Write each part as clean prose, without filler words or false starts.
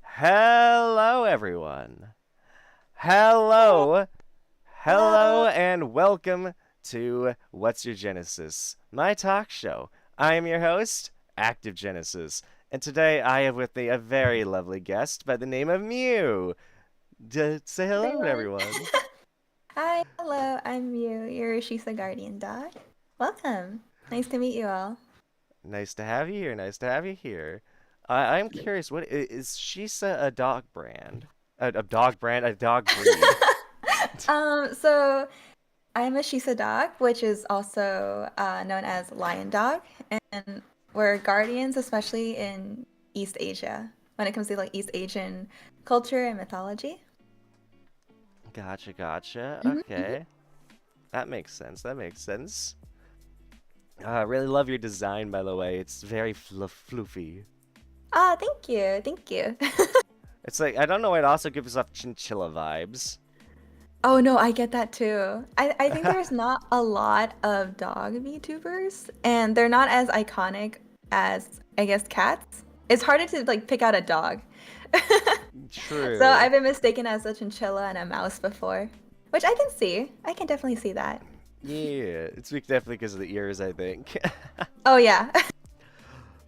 Hello, everyone. Hello, hello, and welcome to What's Your Genesis, my talk show. I am your host, Active Genesis, and today I have with me a very lovely guest by the name of Mew. Say hello to everyone. Hi, hello, I'm Mew, your Shisa Guardian dog. Welcome. Nice to meet you all. Nice to have you here. Nice to have you here. I'm curious, what is Shisa a dog brand? A dog brand? A dog breed? So I'm a Shisa dog, which is also known as lion dog, and we're guardians, especially in East Asia, when it comes to like East Asian culture and mythology. Gotcha, gotcha. Hmm. Okay. That makes sense. That makes sense. I really love your design, by the way. It's very floofy. Ah, thank you, thank you. It's like, I don't know, it also gives off chinchilla vibes. Oh no, I get that too. I think there's not a lot of dog VTubers, and they're not as iconic as I guess cats. It's harder to like pick out a dog. So True. I've been mistaken as a chinchilla and a mouse before, which I can see. I can definitely see that. Yeah, it's definitely because of the ears, I think. Oh yeah.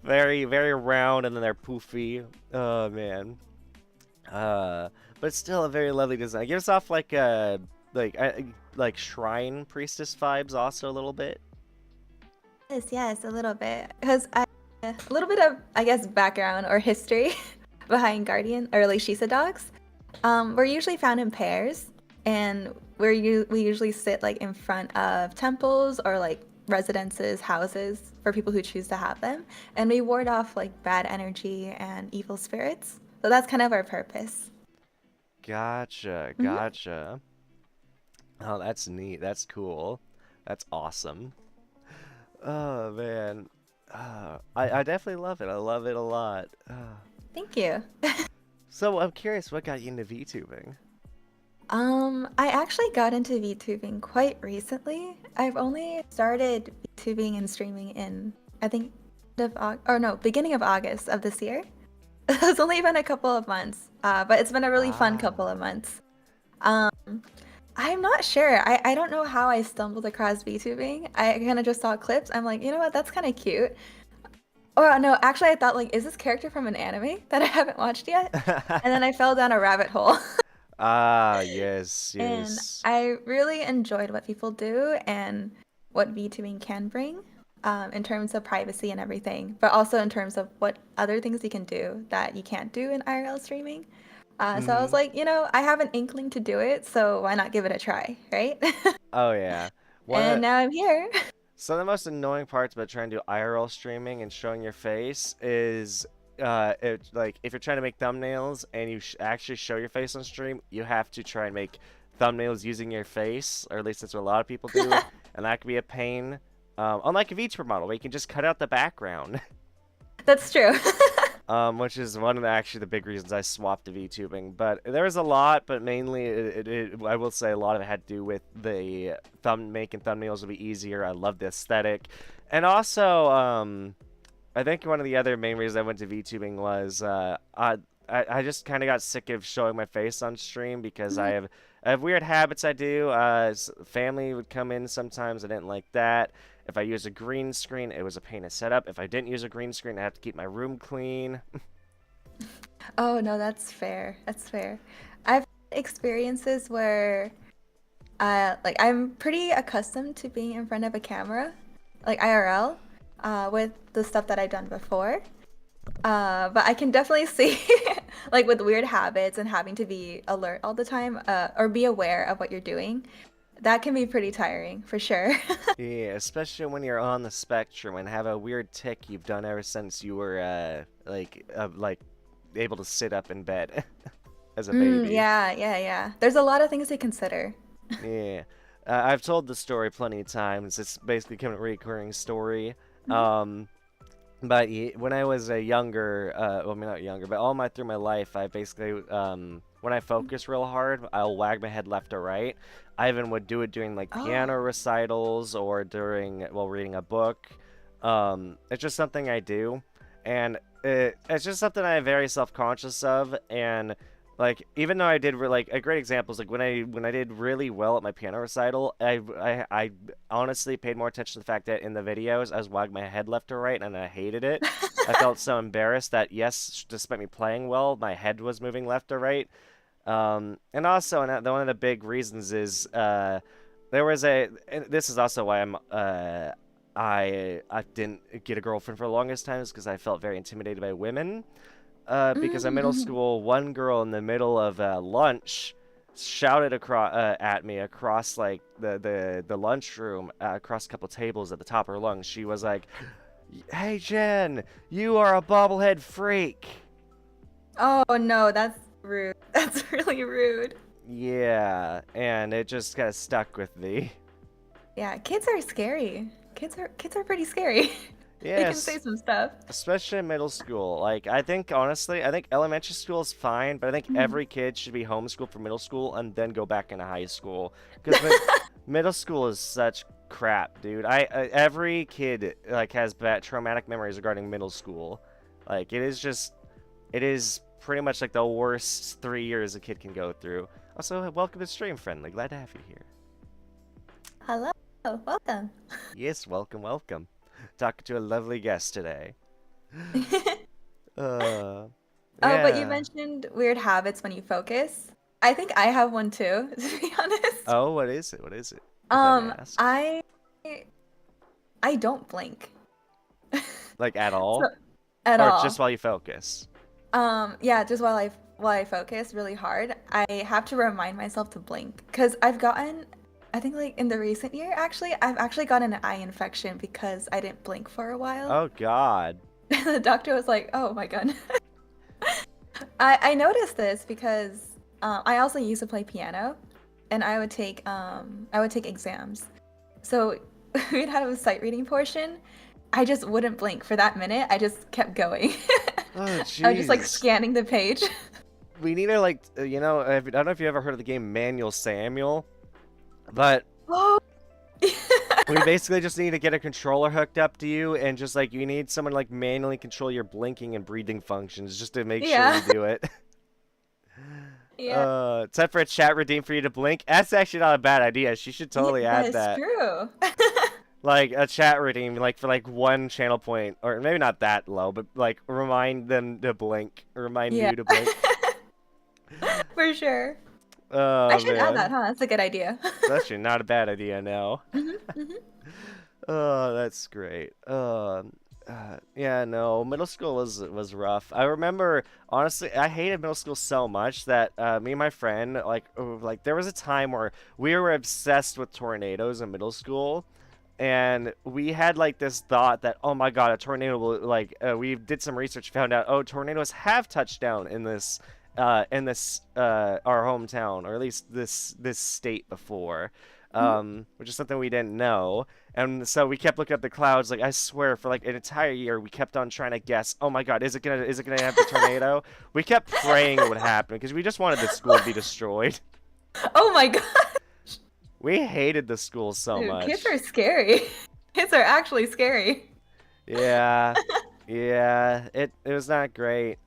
Very, very round, and then they're poofy. Oh, man. Uh, but still a very lovely design. It gives off like shrine priestess vibes also a little bit. Yes, yes, a little bit. Because a little bit of I guess background or history behind guardian or like Shisa dogs. We're usually found in pairs, and we usually sit like in front of temples or like residences, houses for people who choose to have them, and we ward off like bad energy and evil spirits. So that's kind of our purpose. Gotcha, Hmm. gotcha. Oh, that's neat. That's cool. That's awesome. Oh man. I definitely love it. I love it a lot. Thank you. So I'm curious, what got you into VTubing? I actually got into VTubing quite recently. I've only started VTubing and streaming in I think or no, beginning of August of this year. It's only been a couple of months, but it's been a really fun couple of Ah, months. Um, I'm not sure. I don't know how I stumbled across VTubing. I kind of just saw clips. I'm like, you know what? That's kind of cute. Or no, actually, I thought like, is this character from an anime that I haven't watched yet? And then I fell down a rabbit hole. ah, yes, And yes. I really enjoyed what people do and what VTubing can bring in terms of privacy and everything, but also in terms of what other things you can do that you can't do in IRL streaming. So I was Mm-hmm. like, I have an inkling to do it, so why not give it a try, right? Oh yeah. One And of now I'm here. Some of the most annoying parts about trying to do IRL streaming and showing your face is like if you're trying to make thumbnails and you actually show your face on stream, you have to try and make thumbnails using your face, or at least that's what a lot of people do, and that can be a pain. Unlike a VTuber model, where you can just cut out the background, That's true. which is one of the big reasons I swapped to VTubing. But there was a lot, but mainly I will say a lot of it had to do with the making thumbnails would be easier. I love the aesthetic, and also I think one of the other main reasons I went to VTubing was I just kind of got sick of showing my face on stream because Mhm. I have weird habits I do. Family would come in sometimes. I didn't like that. If I use a green screen, it was a pain to set up. If I didn't use a green screen, I have to keep my room clean. Oh no, that's fair. That's fair. I've had experiences where like I'm pretty accustomed to being in front of a camera, like IRL, with the stuff that I've done before. But I can definitely see, like with weird habits and having to be alert all the time, or be aware of what you're doing, that can be pretty tiring for sure. Yeah, especially when you're on the spectrum and have a weird tick you've done ever since you were like able to sit up in bed as a baby. Yeah, yeah, yeah. There's a lot of things to consider. Yeah. I've told the story plenty of times. It's basically kind of a recurring story. Mhm. Um, but when I was a younger, well, I mean, not younger, but through my life, I basically, when I focus real hard, I'll wag my head left or right. I even would do it during like Oh. piano recitals or during while reading a book. It's just something I do, and it's just something I'm very self-conscious of. And like, even though I did like a great example is like when I did really well at my piano recital, I honestly paid more attention to the fact that in the videos I was wagging my head left or right, and I hated it. I felt so embarrassed that yes, despite me playing well, my head was moving left or right. And also, one of the big reasons is there was and this is also why I didn't get a girlfriend for the longest time, is because I felt very intimidated by women. Because in middle Mm-hmm. school, one girl in the middle of lunch shouted across at me across like the lunchroom, across a couple tables at the top of her lungs. She was like, "Hey Jen, you are a bobblehead freak." Oh no, that's rude. That's really rude. Yeah, and it just kind of stuck with me. Yeah, kids are scary. Kids are pretty scary. They can say Yes, some stuff. especially in middle school. Like, I think, honestly, I think elementary school is fine, but I think Mhm. every kid should be homeschooled for middle school and then go back into high school. Because middle school is such crap, dude. Every kid, like, has bad traumatic memories regarding middle school. Like, it is pretty much like the worst 3 years a kid can go through. Also, welcome to Stream Friendly. Glad to have you here. Hello, welcome. Yes, welcome, welcome. Talking to a lovely guest today. Uh, Oh, but you yeah. mentioned weird habits when you focus. I think I have one too, to be honest. Oh, what is it? What is it? If I may ask. I don't blink. Like at So all? at Or just all. while you focus? Yeah, just while I focus really hard, I have to remind myself to blink because I've gotten, I think like in the recent year, actually, I've actually gotten an eye infection because I didn't blink for a while. Oh God. The doctor was like, "Oh my God." I noticed this because I also used to play piano, and I would take exams. So we'd have a sight reading portion. I just wouldn't blink for that minute. I just kept going. Oh I was just like jeez. scanning the page. We need to like, I don't know if you ever heard of the game Manual Samuel, but Oh. we basically just need to get a controller hooked up to you, and just like you need someone to, like, manually control your blinking and breathing functions just to make sure Yeah. you do it. Yeah. Time for a chat redeem for you to blink. That's actually not a bad idea. She should Yeah, totally that add is that. true. Like a chat redeem, like for like one channel point, or maybe not that low, but like remind them to blink, remind Yeah. you to blink. For sure. I Oh should add that, man, huh? That's a good idea. it's actually not a bad idea now. Hmm, hmm. Oh, that's great. Yeah, no, middle school was rough. I remember, honestly, I hated middle school so much that me and my friend, like there was a time where we were obsessed with tornadoes in middle school. And we had like this thought that, oh my god, a tornado will, like, we did some research, found out, oh, tornadoes have touched down in this our hometown, or at least this state before, Hmm. which is something we didn't know. And so we kept looking at the clouds. Like, I swear, for like an entire year, we kept on trying to guess, oh my god, is it gonna have the tornado? We kept praying it would happen because we just wanted the school to be destroyed. Oh my God. We hated the school so Dude, kids are much. scary. Kids are actually scary. Yeah, yeah, it was not great.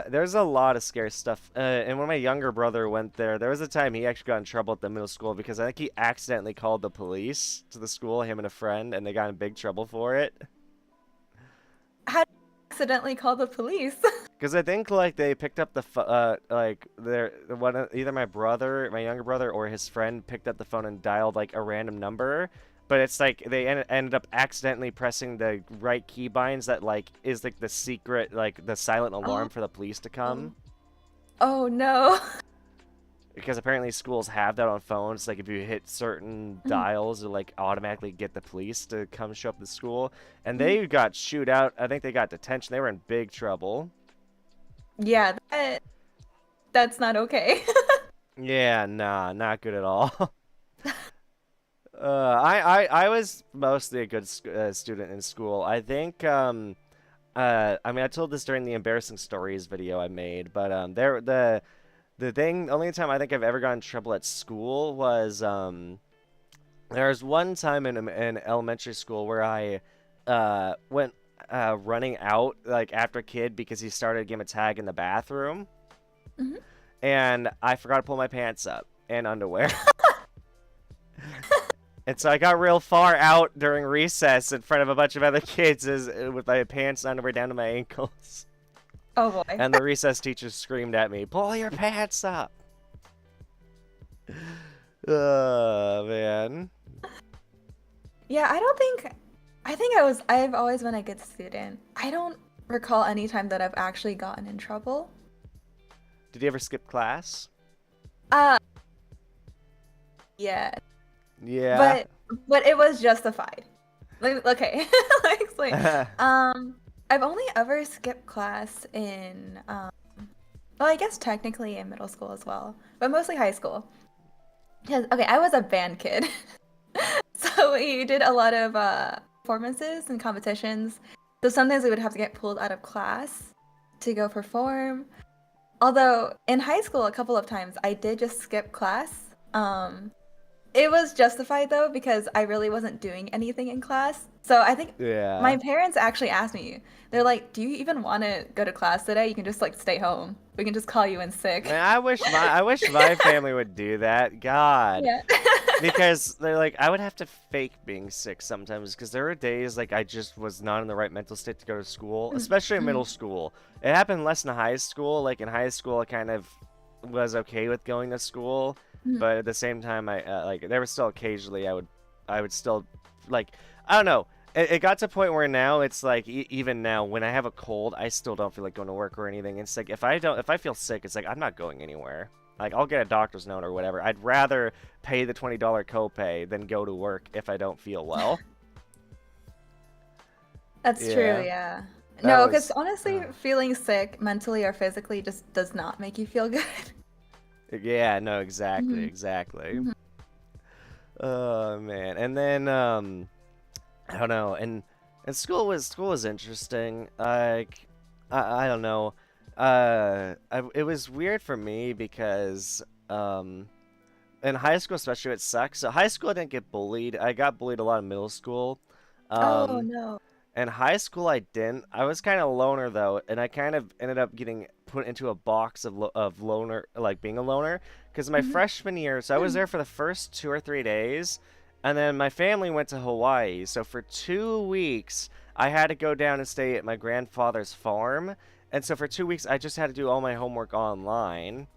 there's a lot of scary stuff. And when my younger brother went there, there was a time he actually got in trouble at the middle school because I think he accidentally called the police to the school, him and a friend, and they got in big trouble for it. How did you accidentally call the police? Because I think like they picked up the like their one either my younger brother, or his friend picked up the phone and dialed like a random number, but it's like they ended up accidentally pressing the right keybinds that like is like the secret like the silent alarm Oh, for the police to come. oh no. Because apparently schools have that on phones. Like if you hit certain Mhm, dials, it'll like automatically get the police to come show up at the school. And mhm. they got chewed out. I think they got detention. They were in big trouble. Yeah, that's not okay. Yeah, nah, not good at all. I was mostly a good student in school. I think I mean I told this during the embarrassing stories video I made, but the only time I think I've ever gotten in trouble at school was there was one time in elementary school where I went running out like after a kid because he started a game of tag in the bathroom, Mhm. and I forgot to pull my pants up and underwear. And so I got real far out during recess in front of a bunch of other kids with my pants and underwear down to my ankles. Oh boy. And the recess teacher screamed at me, "Pull your pants up!" Oh, man. Yeah, I think I've always been a good student. I don't recall any time that I've actually gotten in trouble. Did you ever skip class? Uh, yeah, Yeah. but it was justified. Like, okay, let me explain. I've only ever skipped class in, well, I guess technically in middle school as well, but mostly high school. Because, okay, I was a band kid. So we did a lot of performances and competitions. So sometimes we would have to get pulled out of class to go perform. Although in high school, a couple of times I did just skip class. It was justified though because I really wasn't doing anything in class. So I think my Yeah. parents actually asked me. They're like, "Do you even want to go to class today? You can just like stay home. We can just call you in sick." Man, I wish my family would do that. God. Yeah. Because they're like, I would have to fake being sick sometimes because there were days like I just was not in the right mental state to go to school, especially in middle school. It happened less in high school. Like in high school, I kind of was okay with going to school, but at the same time, I like there was still occasionally I would still like I don't know. It got to a point where now it's like even now when I have a cold, I still don't feel like going to work or anything. It's like if I feel sick, it's like I'm not going anywhere. Like I'll get a doctor's note or whatever. I'd rather pay the $20 copay than go to work if I don't feel well. That's true, Yeah, yeah. that No, because was. honestly, feeling sick mentally or physically just does not make you feel good. Yeah, no, exactly, Mhm, exactly. mhm. Oh man, and then I don't know, and school was interesting. Like I don't know, it was weird for me because in high school especially it sucks. So high school I didn't get bullied. I got bullied a lot in middle school. Oh Um, no. In high school, I didn't. I was kind of a loner though, and I kind of ended up getting put into a box of loner, like being a loner, because my Mhm. freshman year, so I was there for the first 2 or 3 days, and then my family went to Hawaii. So for 2 weeks, I had to go down and stay at my grandfather's farm, and so for 2 weeks, I just had to do all my homework online.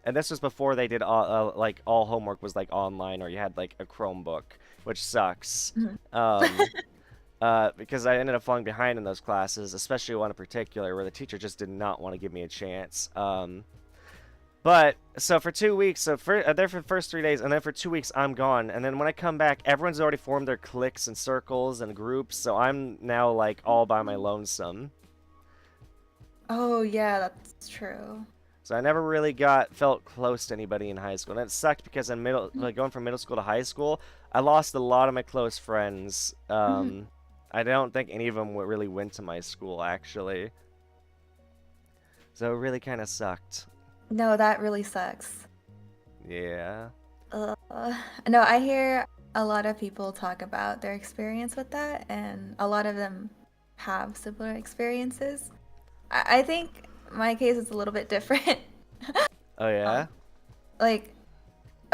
And this was before they did like all homework was like online, or you had like a Chromebook, which sucks. Mhm. Um, because I ended up falling behind in those classes, especially one in particular where the teacher just did not want to give me a chance. But so for 2 weeks, so there for the first 3 days, and then for 2 weeks I'm gone, and then when I come back, everyone's already formed their cliques and circles and groups, so I'm now like all by my lonesome. Oh yeah, that's true. So I never really felt close to anybody in high school, and it sucked because in Mhm, like going from middle school to high school, I lost a lot of my close friends. mhm. I don't think any of them really went to my school actually. So it really kind of sucked. No, that really sucks. Yeah. Uh, no, I hear a lot of people talk about their experience with that, and a lot of them have similar experiences. I think my case is a little bit different. Oh yeah? Um, like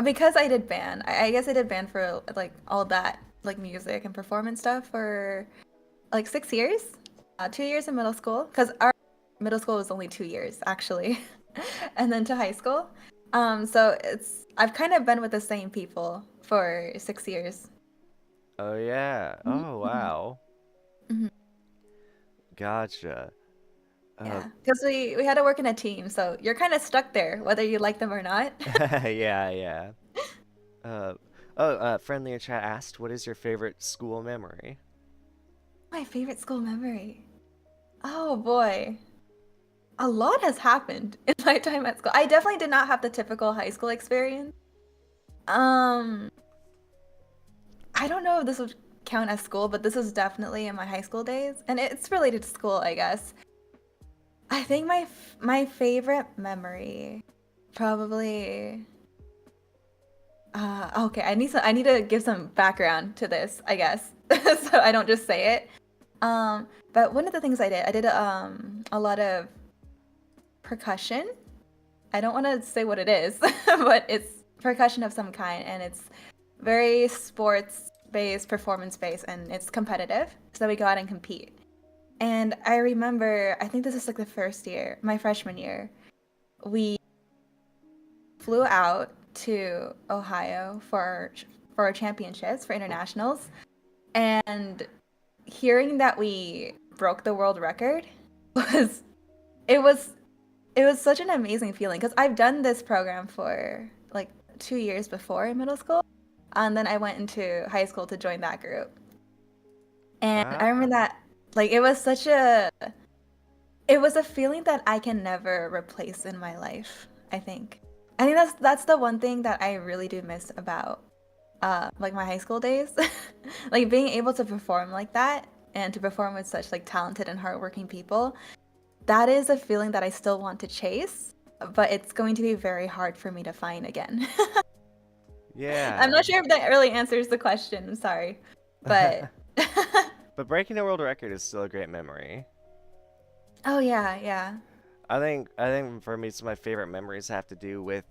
because I did band, I guess I did band for like all that like music and performance stuff for like 6 years, 2 years in middle school. Because our middle school was only 2 years actually, and then to high school. So I've kind of been with the same people for 6 years. Oh yeah. Oh Mhm. wow. Mhm. Gotcha. Uh, Yeah, because we had to work in a team, so you're kind of stuck there whether you like them or not. yeah, yeah. Uh, friendly in chat asked, "What is your favorite school memory?" My favorite school memory. Oh boy. A lot has happened in my time at school. I definitely did not have the typical high school experience. Um, I don't know if this would count as school, but this was definitely in my high school days, and it's related to school, I guess. I think my favorite memory, probably. Okay, I need to give some background to this, I guess, so I don't just say it. But one of the things I did a lot of percussion. I don't want to say what it is, but it's percussion of some kind, and it's very sports based, performance based, and it's competitive. So we go out and compete. And I remember, I think this is like the first year, my freshman year, we flew out to Ohio for our championships for internationals, and hearing that we broke the world record was it was it was such an amazing feeling because I've done this program for like 2 years before in middle school, and then I went into high school to join that group. And I Ah, remember that like it was a feeling that I can never replace in my life, I think. I think that's the one thing that I really do miss about like my high school days. Like being able to perform like that and to perform with such like talented and hardworking people. That is a feeling that I still want to chase, but it's going to be very hard for me to find again. I'm yeah. not sure if that really answers the question. I'm sorry. But But breaking a world record is still a great memory. oh yeah, yeah. I think for me, some of my favorite memories have to do with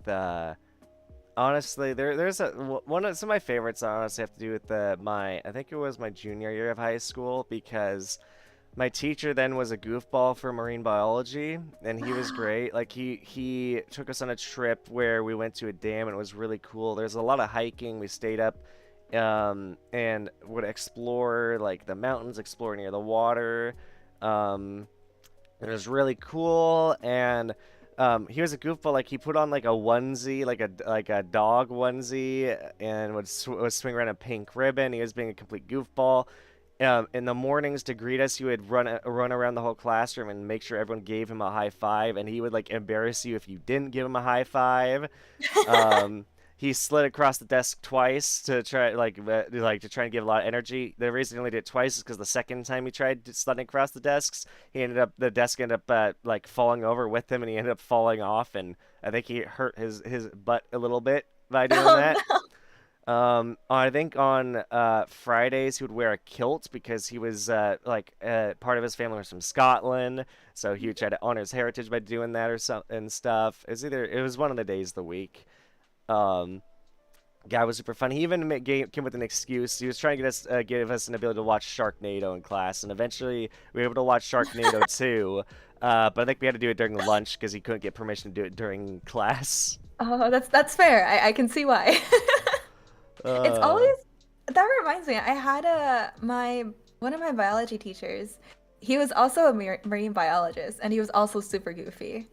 honestly, there's one of some of my favorites honestly have to do with my I think it was my junior year of high school because my teacher then was a goofball for marine biology, and he was great. Like he took us on a trip where we went to a dam, and it was really cool. There's a lot of hiking. We stayed up, and would explore like the mountains, explore near the water. Um, it was really cool, and he was a goofball. Like he put on like a onesie, like a dog onesie, and would swing around a pink ribbon. He was being a complete goofball. In the mornings to greet us, he would run around the whole classroom and make sure everyone gave him a high five, and he would like embarrass you if you didn't give him a high five. Um, he slid across the desk twice to try to try and give a lot of energy. The reason he only did it twice is because the second time he tried sliding across the desk ended up like falling over with him, and he ended up falling off, and I think he hurt his butt a little bit by doing Oh that. no. I think on Fridays he would wear a kilt because he was part of his family was from Scotland, so he would try to honor his heritage by doing that or something and stuff. It was one of the days of the week. Um, Guy was super fun. He even came with an excuse. He was trying to give us an ability to watch Sharknado in class, and eventually we were able to watch Sharknado too. But I think we had to do it during lunch because he couldn't get permission to do it during class. Oh, that's fair. I can see why. It's Uh, always that reminds me. I had a my one of my biology teachers. He was also a marine biologist, and he was also super goofy.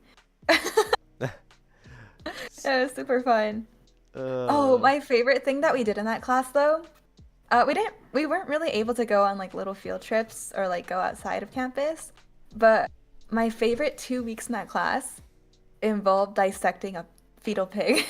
It was super fun. Oh, uh, my favorite thing that we did in that class though, we weren't really able to go on like little field trips or like go outside of campus, but my favorite 2 weeks in that class involved dissecting a fetal pig.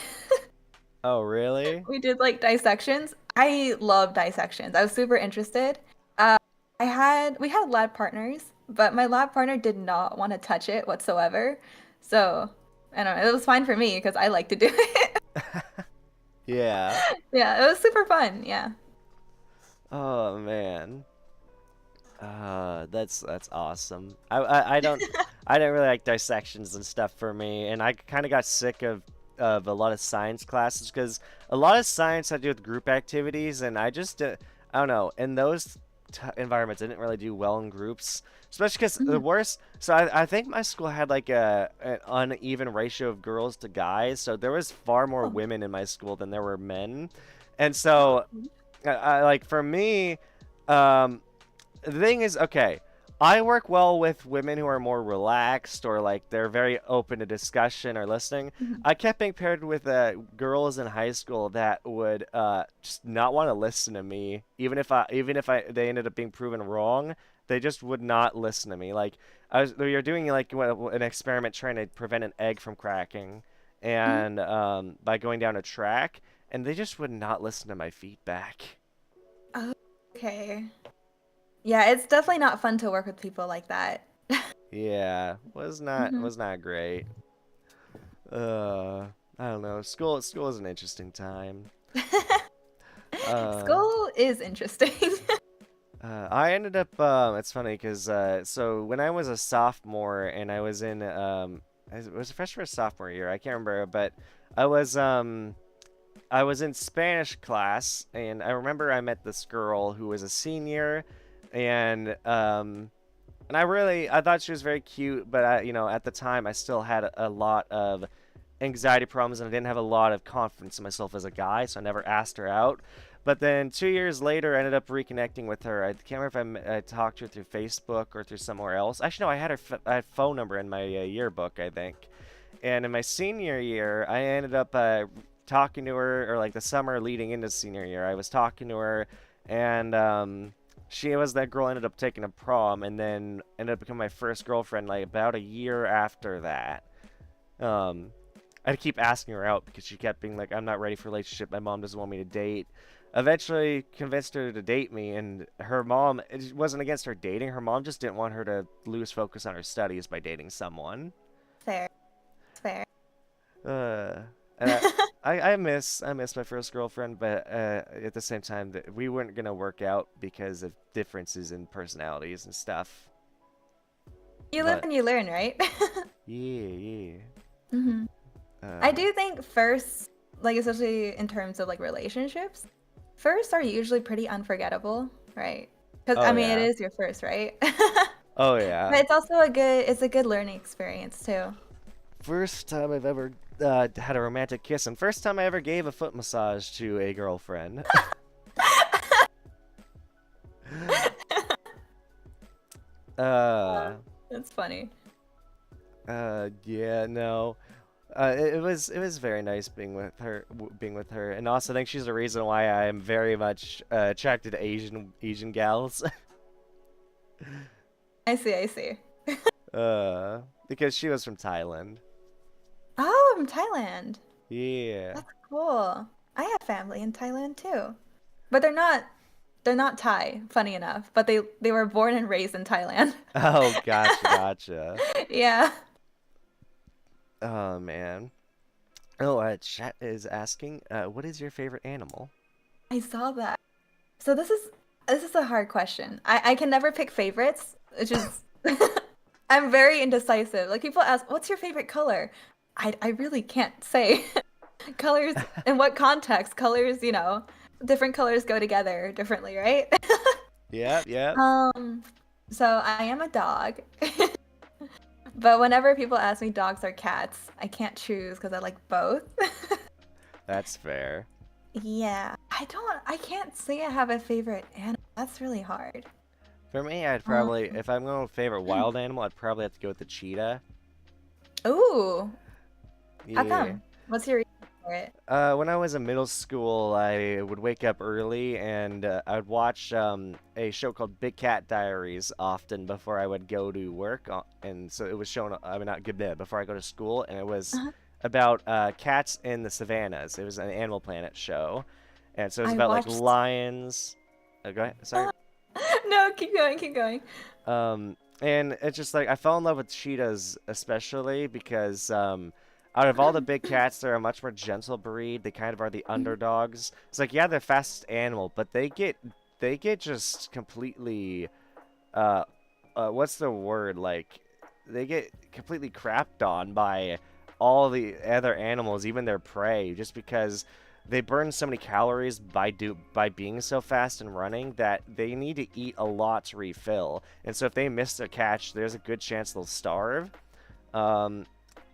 oh, really? We did like dissections. I love dissections. I was super interested. Uh, we had lab partners, but my lab partner did not want to touch it whatsoever. So I don't know. It was fine for me because I like to do it. Yeah. Yeah, it was super fun. Yeah. Oh man. That's awesome. I don't really like dissections and stuff for me, and I kind of got sick of a lot of science classes because a lot of science had to do with group activities, and I don't know, in those environments I didn't really do well in groups, especially because the Mhm. worst. So I think my school had like an uneven ratio of girls to guys, so there was far more Oh. women in my school than there were men, and so like for me. Um, the thing is, okay, I work well with women who are more relaxed or like they're very open to discussion or listening. Mhm. I kept being paired with girls in high school that would just not want to listen to me, even if I they ended up being proven wrong. They just would not listen to me. Like we were doing like an experiment trying to prevent an egg from cracking, Mhm. and by going down a track, and they just would not listen to my feedback. Okay. Yeah, it's definitely not fun to work with people like that. Yeah, Mhm. was not great. Uh, I don't know. School is an interesting time. Uh, School is interesting. I ended up. It's funny because so when I was a sophomore and I was in it was a freshman or sophomore year. I can't remember, but I was um I was in Spanish class and I remember I met this girl who was a senior, and I thought she was very cute, but at the time I still had a lot of anxiety problems and I didn't have a lot of confidence in myself as a guy, so I never asked her out. But then 2 years later, I ended up reconnecting with her. I can't remember if I talked to her through Facebook or through somewhere else. Actually, no, I had phone number in my yearbook, I think. And in my senior year, I ended up talking to her, or like the summer leading into senior year, I was talking to her, and she was that girl I ended up taking to prom, and then ended up becoming my first girlfriend like about a year after that. Um, I'd keep asking her out because she kept being like, I'm not ready for a relationship. My mom doesn't want me to date. Eventually convinced her to date me, and her mom, it wasn't against her dating. Her mom just didn't want her to lose focus on her studies by dating someone. Fair. Fair. Uh, and I miss my first girlfriend, but at the same time, that we weren't gonna work out because of differences in personalities and stuff. You live But and you learn, right? yeah, hmm yeah. I do think first, like especially in terms of like relationships, first are usually pretty unforgettable, right? Because I Oh mean, it yeah. is your first, right? Oh But yeah. it's also it's a good learning experience too. First time I've ever had a romantic kiss, and first time I ever gave a foot massage to a girlfriend. uh, That's funny. yeah, no. It was very nice being with her, and also I think she's the reason why I am very much attracted to Asian gals. I see, I see. Because she was from Thailand. Oh, from Thailand. Yeah. That's cool. I have family in Thailand too. But they're not Thai, funny enough, but they were born and raised in Thailand. Oh, gotcha, gotcha. Yeah. Oh man. Oh, chat is asking, what is your favorite animal? I saw that. So this is a hard question. I can never pick favorites, which is I'm very indecisive. Like people ask, "What's your favorite color?" I really can't say. Colors in what context? Colors, different colors go together differently, right? Yep, yep. Um, so I am a dog. But whenever people ask me dogs or cats, I can't choose because I like both. That's fair. Yeah. I can't say I have a favorite animal. That's really hard. For me, I'd Um, probably, if I'm going with favorite wild animal, I'd probably have to go with the cheetah. ooh, how Yeah. come? What's your reason for it? When I was in middle school, I would wake up early and I would watch a show called Big Cat Diaries often before I would go to work. And so it was shown, I mean, not good bit, before I go to school. And it was Uh-huh. about cats in the savannas. It was an Animal Planet show. And so it was I about like watched. lions. Go ahead. Sorry. No, keep going, keep going. And it's just like I fell in love with cheetahs especially because out of all the big cats, they're a much more gentle breed. They kind of are the Mhm. underdogs. It's like yeah, they're fastest animal, but they get just completely uh, what's the word? Like, they get completely crapped on by all the other animals, even their prey, just because they burn so many calories by being so fast and running that they need to eat a lot to refill. And so if they miss their catch, there's a good chance they'll starve. Um,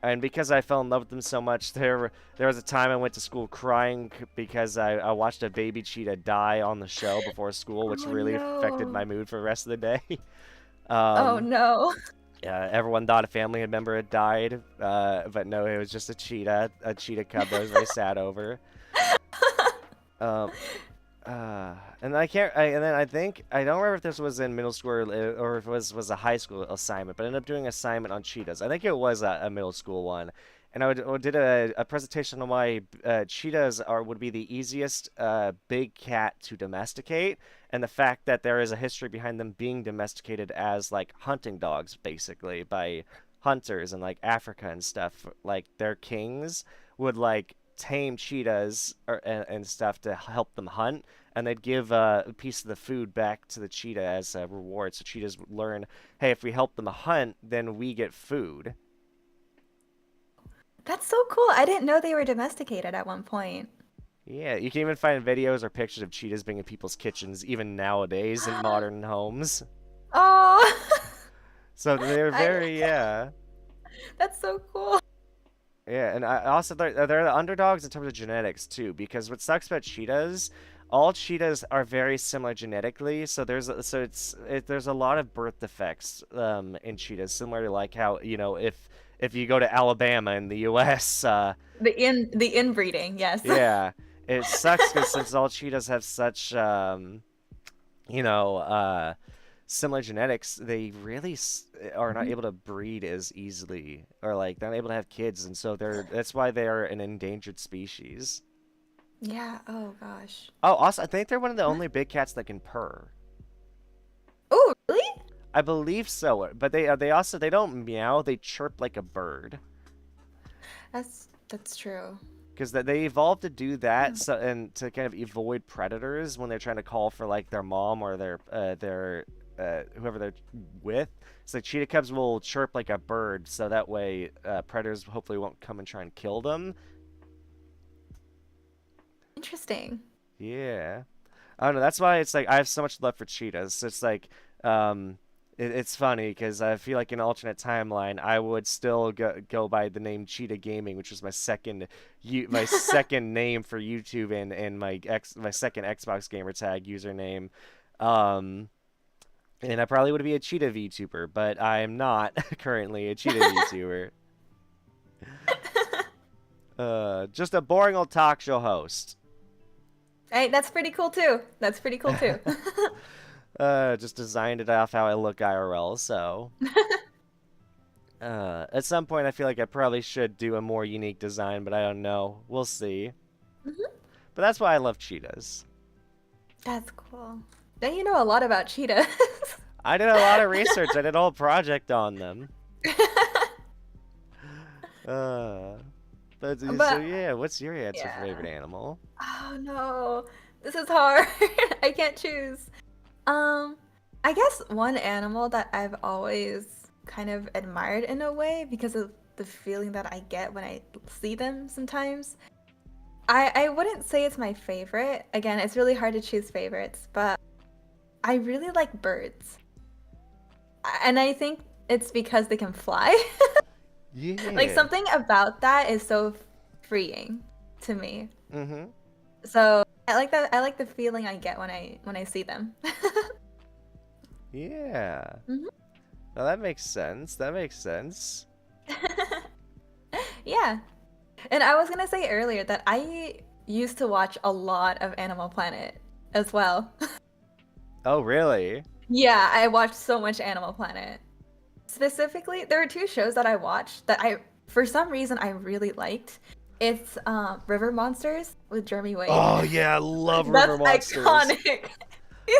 and because I fell in love with them so much, there was a time I went to school crying because I watched a baby cheetah die on the show before school, which Oh really affected no. my mood for the rest of the day. Oh um, no. Everyone thought a family member had died, but no, it was just a cheetah cub that I was very sad over. Um, and I can't. And then I think I don't remember if this was in middle school or if it was a high school assignment, but I ended up doing an assignment on cheetahs. I think it was a middle school one, and I did a presentation on why cheetahs would be the easiest big cat to domesticate, and the fact that there is a history behind them being domesticated as like hunting dogs, basically by hunters in like Africa and stuff. Like their kings would like tame cheetahs and stuff to help them hunt, and they'd give a piece of the food back to the cheetah as a reward. So cheetahs would learn, hey, if we help them hunt, then we get food. That's so cool. I didn't know they were domesticated at one point. Yeah, you can even find videos or pictures of cheetahs being in people's kitchens, even nowadays in modern homes. Oh, So they're I, very, yeah. that's so cool. Yeah, and I also they're the underdogs in terms of genetics too, because what sucks about cheetahs, all cheetahs are very similar genetically. So there's a lot of birth defects in cheetahs, similar to like how if you go to Alabama in the U.S. The inbreeding, yes. Yeah, it sucks because since all cheetahs have such you know similar genetics, they really are not able to breed as easily, or like they're not able to have kids, and so that's why they are an endangered species. Yeah. Oh gosh. Oh, also, I think they're one of the only big cats that can purr. Oh, really? I believe so, but they don't meow, they chirp like a bird. That's true. Because they evolved to do that, so and to kind of avoid predators when they're trying to call for like their mom or their whoever they're with. So cheetah cubs will chirp like a bird, so that way predators hopefully won't come and try and kill them. Interesting. Yeah, I don't know. That's why it's like I have so much love for cheetahs. It's like it's funny because I feel like in an alternate timeline I would still go by the name Cheetah Gaming, which was my second name for YouTube and my second Xbox gamer tag username. Um, And I probably would be a cheetah VTuber, but I am not currently a cheetah VTuber. Just a boring old talk show host. Hey, that's pretty cool too. That's pretty cool too. Just designed it off how I look IRL, so. At some point I feel like I probably should do a more unique design, but I don't know. We'll see. Mhm. But that's why I love cheetahs. That's cool. Then you know a lot about cheetahs. I did a lot of research. I did a whole project on them. So But yeah, what's your answer for yeah. favorite animal? Oh no, this is hard. I can't choose. I guess one animal that I've always kind of admired in a way because of the feeling that I get when I see them sometimes. I wouldn't say it's my favorite. Again, it's really hard to choose favorites, but I really like birds. And I think it's because they can fly. Like Yeah. something about that is so freeing to me. Mm-hmm. So I like that. I like the feeling I get when I see them. Yeah. Mhm. Well, that makes sense. That makes sense. Yeah. And I was gonna say earlier that I used to watch a lot of Animal Planet as well. Oh, really? Yeah, I watched so much Animal Planet. Specifically, there are two shows that I watched that for some reason, I really liked. It's River Monsters with Jeremy Wade. Oh, yeah, I love That's River Monsters. iconic.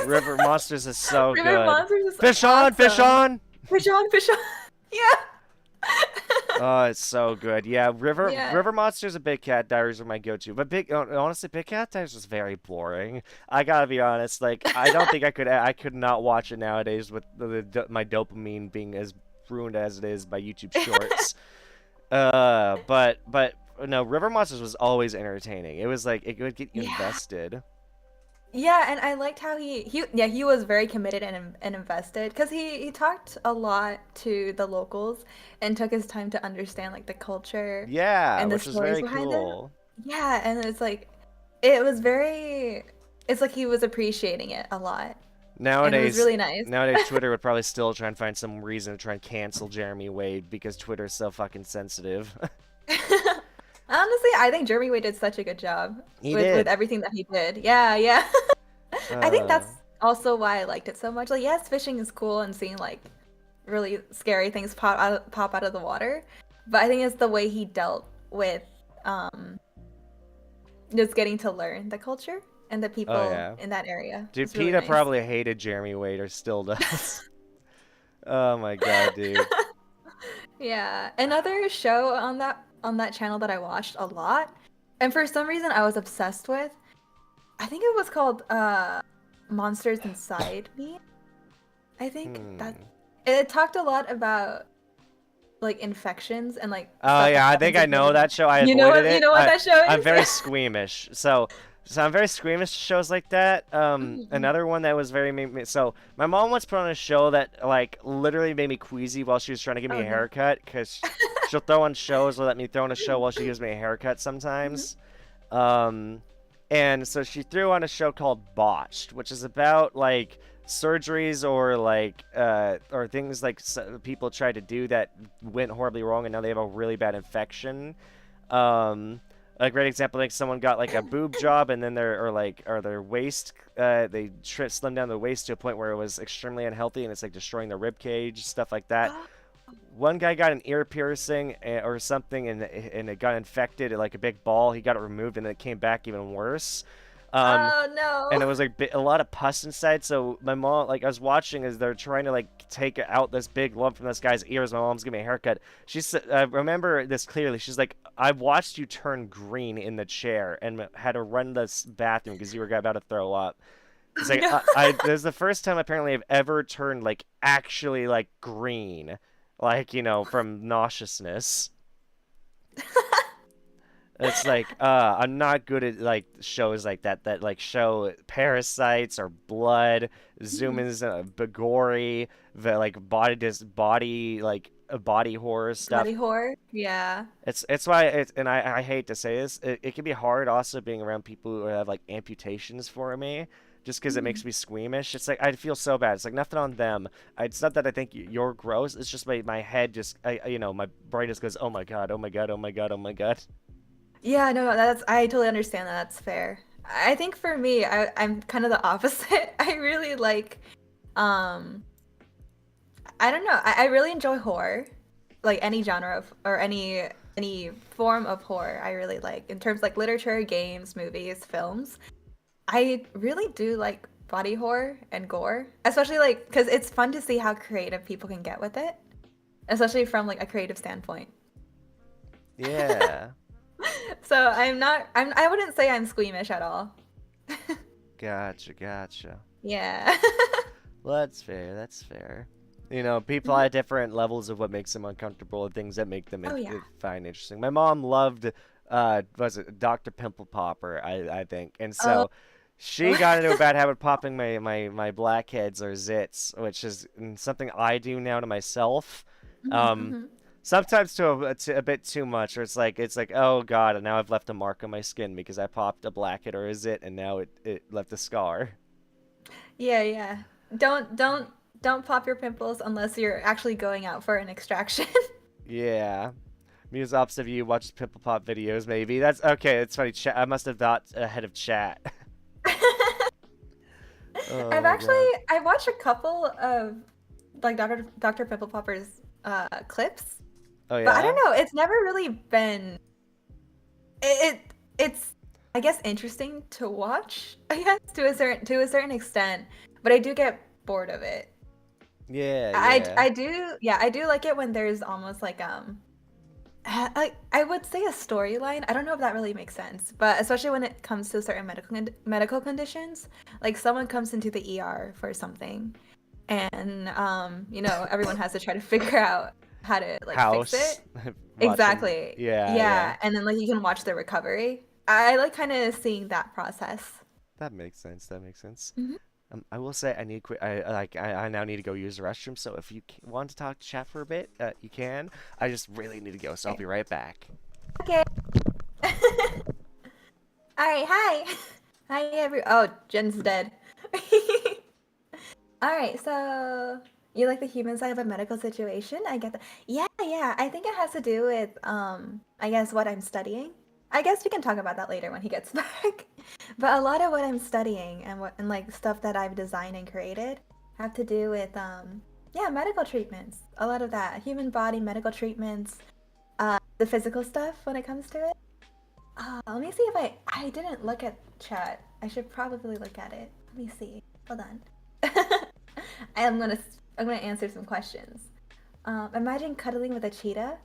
River Monsters is so River good. Monsters is Fish on, fish awesome. on! Fish on, fish on. Yeah. Oh, it's so good. Yeah, Yeah. River Monsters and Big Cat Diaries are my go-to. But honestly, Big Cat Diaries was very boring. I gotta be honest. Like, I don't think I could not watch it nowadays with my dopamine being as ruined as it is by YouTube Shorts. But no, River Monsters was always entertaining. It was like it would get you Yeah. invested. Yeah, and I liked how he was very committed and invested because he talked a lot to the locals and took his time to understand like the culture Yeah, and the which was stories very behind it. cool. Yeah, and it's like it was very it's like he was appreciating it a lot and it was Nowadays, really nice. nowadays Twitter would probably still try and find some reason to try and cancel Jeremy Wade because Twitter's so fucking sensitive. Honestly, I think Jeremy Wade did such a good job He with did. everything that he did. Yeah, yeah. I think Uh, that's also why I liked it so much. Like, yes, fishing is cool and seeing like really scary things pop out of the water, but I think it's the way he dealt with um just getting to learn the culture and the oh people yeah. in that area. Dude, It's really PETA nice. probably hated Jeremy Wade or still does. Oh my god, dude. Yeah, another show on that channel that I watched a lot, and for some reason I was obsessed with. I think it was called Monsters Inside Me. I think that Hmm. it talked a lot about like infections and like Oh stuff that yeah, I think happens I if know that show. I avoided you it. know what that show I'm is? very Yeah. squeamish. So I'm very squeamish to shows like that. Mhm. Another one that was very so my mom once put on a show that like literally made me queasy while she was trying to give me Oh a no. haircut because she'll throw on shows or let me throw on a show while she gives me a haircut Mhm. sometimes. Um, and so she threw on a show called Botched, which is about like surgeries or like or things like people tried to do that went horribly wrong and now they have a really bad infection. Um, a great example, like someone got like a boob job and then their waist, they slimmed down the waist to a point where it was extremely unhealthy and it's like destroying the rib cage, stuff like that. Oh, One guy got an ear piercing or something, and it got infected, like a big ball. He got it removed, and it came back even worse. Um, oh and no. it was like a lot of pus inside. So my mom, like, I was watching as they're trying to like take out this big lump from this guy's ears. My mom's giving me a haircut. She said, I remember this clearly. She's like, I watched you turn green in the chair and had to run to this bathroom because you were about to throw up. It's Oh like no. this is the first time apparently I've ever turned like actually like green, like from nauseousness. It's like I'm not good at like shows like that like show parasites or blood, zoom Mhm. ins, gory, the like body like body horror Body stuff. horror. Yeah. It's why and I hate to say this, it can be hard also being around people who have like amputations for me, just because it makes Mhm. me squeamish. It's like I feel so bad. It's like nothing on them. It's not that I think you're gross. It's just my head just my brain just goes, oh my god, oh my god, oh my god, oh my god. Yeah, no, that's I totally understand that. That's fair. I think for me, I'm kind of the opposite. I really like um I don't know. I really enjoy horror, like any genre of or any form of horror. I really like in terms like literature, games, movies, films. I really do like body horror and gore, especially like because it's fun to see how creative people can get with it, especially from like a creative standpoint. Yeah, So I'm not. I wouldn't say I'm squeamish at all. gotcha. Yeah. Well, that's fair. That's fair. People Mhm. at different levels of what makes them uncomfortable and things that make them Oh yeah. find interesting. My mom loved, was it Dr. Pimple Popper? I think, and Oh. so she got into a bad habit of popping my blackheads or zits, which is something I do now to myself. Mhm, Um, mhm. sometimes to a bit too much, or it's like oh god, and now I've left a mark on my skin because I popped a blackhead or a zit, and now it left a scar. Yeah, yeah. Don't pop your pimples unless you're actually going out for an extraction. Yeah. Me as opposite of you watches Pimple Pop videos, maybe. That's okay. It's funny. I must have thought ahead of chat. Oh my god. I watched a couple of like Dr. Pimple Popper's clips, Oh but I don't yeah. know. It's never really been it's I guess interesting to watch. I guess to a certain extent, but I do get bored of it. Yeah, yeah. I do yeah I do like it when there's almost like I would say a storyline. I don't know if that really makes sense, but especially when it comes to certain medical conditions, like someone comes into the ER for something, and everyone has to try to figure out how to like fix House. it. Watching. Exactly. Yeah, yeah. Yeah, and then like you can watch the recovery. I like kind of seeing that process. That makes sense. That makes sense. Hmm. I will say I need quit. I now need to go use the restroom. So if you want to talk to chat for a bit, you can. I just really need to go, so I'll Okay. be right back. Okay. All right. Hi. Hi, Oh, Jen's dead. All right. So you like the human side of a medical situation? I get that. Yeah, yeah. I think it has to do with I guess what I'm studying. I guess we can talk about that later when he gets back. But a lot of what I'm studying and like stuff that I've designed and created have to do with yeah, medical treatments. A lot of that. Human body medical treatments, the physical stuff when it comes to it. Let me see if I didn't look at chat. I should probably look at it. Let me see. Hold on. I'm gonna I'm gonna answer some questions. Imagine cuddling with a cheetah.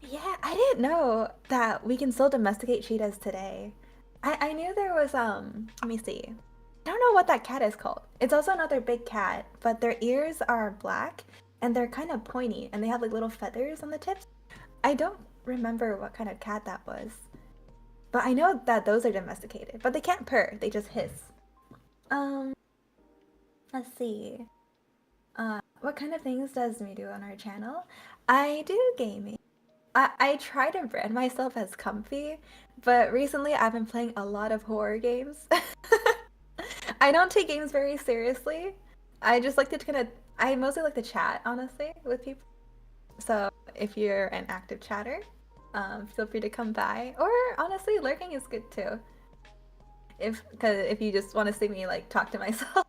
Yeah, I didn't know that we can still domesticate cheetahs today. I knew there was let me see. I don't know what that cat is called. It's also another big cat, but their ears are black and they're kind of pointy and they have like little feathers on the tips. I don't remember what kind of cat that was. But I know that those are domesticated, but they can't purr, they just hiss. Um, let's see. What kind of things does me do on our channel? I do gaming. I try to brand myself as comfy, but recently I've been playing a lot of horror games. I don't take games very seriously. I just like to I mostly like to chat, honestly, with people. So if you're an active chatter, feel free to come by. Or honestly, lurking is good too. Because if you just want to see me like talk to myself.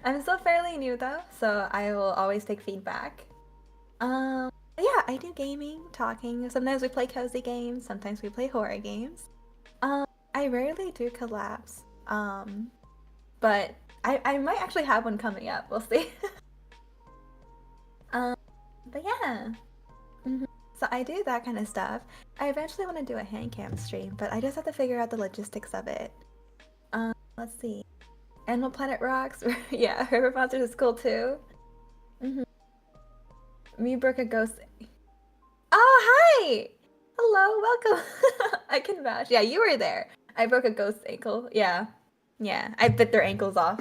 I'm still fairly new though, so I will always take feedback. Yeah, I do gaming, talking. Sometimes we play cozy games, sometimes we play horror games. I rarely do collabs. But I might actually have one coming up. We'll see. um, but yeah. So I do that kind of stuff. I eventually want to do a hand cam stream, but I just have to figure out the logistics of it. Let's see. Animal Planet rocks. Yeah, Herbert Monsters is cool too. Me broke a ghost. Oh, hi! Hello, welcome. I can vouch. Yeah, you were there. I broke a ghost ankle. Yeah. Yeah, I bit their ankles off.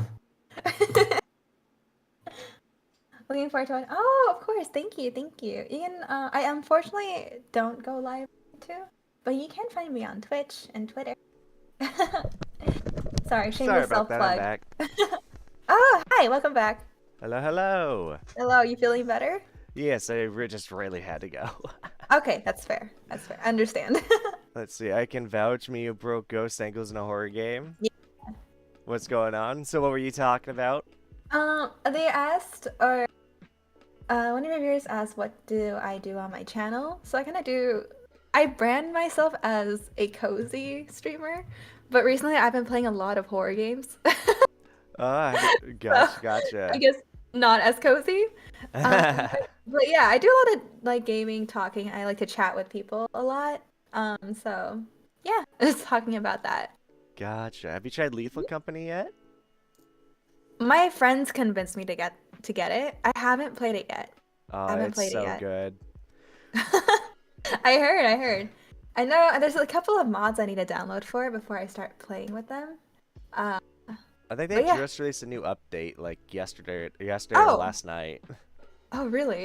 Looking forward to it. Oh, of course. Thank you. Thank you. You can, I unfortunately don't go live too, but you can find me on Twitch and Twitter. Sorry, Sorry shameless about self that. I'm plug. back. Oh, hi. Welcome back. Hello, hello. Hello. You feeling better? Yes, I just really had to go. Okay, that's fair. That's fair. I understand. Let's see. I can vouch me you broke ghost ankles in a horror game. Yeah. What's going on? So what were you talking about? They asked, or one of my viewers asked, what do I do on my channel? So I kind of do. I brand myself as a cozy streamer, but recently I've been playing a lot of horror games. Ah, So I gotcha. guess not as cozy. But yeah, I do a lot of like gaming, talking. I like to chat with people a lot. So yeah, just talking about that. Gotcha. Have you tried Lethal Company yet? My friends convinced me to get it. I haven't played it yet. I Oh, haven't it's played it so yet. good. I heard. I know there's a couple of mods I need to download for it before I start playing with them. Uh, I think they but yeah. just released a new update like yesterday or Oh, last night. oh really? I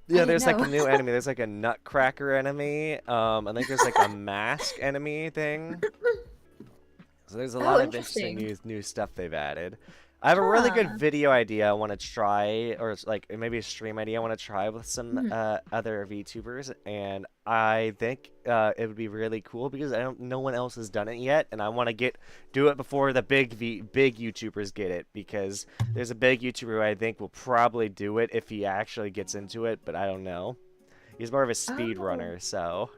Yeah, didn't there's like know. a new enemy. There's like a nutcracker enemy. I think there's like a mask enemy thing. So there's a Oh, lot of interesting interesting. new stuff they've added. I have a really good Huh. video idea I want to try, or like maybe a stream idea I want to try with some Mhm. other VTubers, and I think it would be really cool because no one else has done it yet, and I want to do it before the big YouTubers get it because there's a big YouTuber who I think will probably do it if he actually gets into it, but I don't know. He's more of a speed Oh. runner, so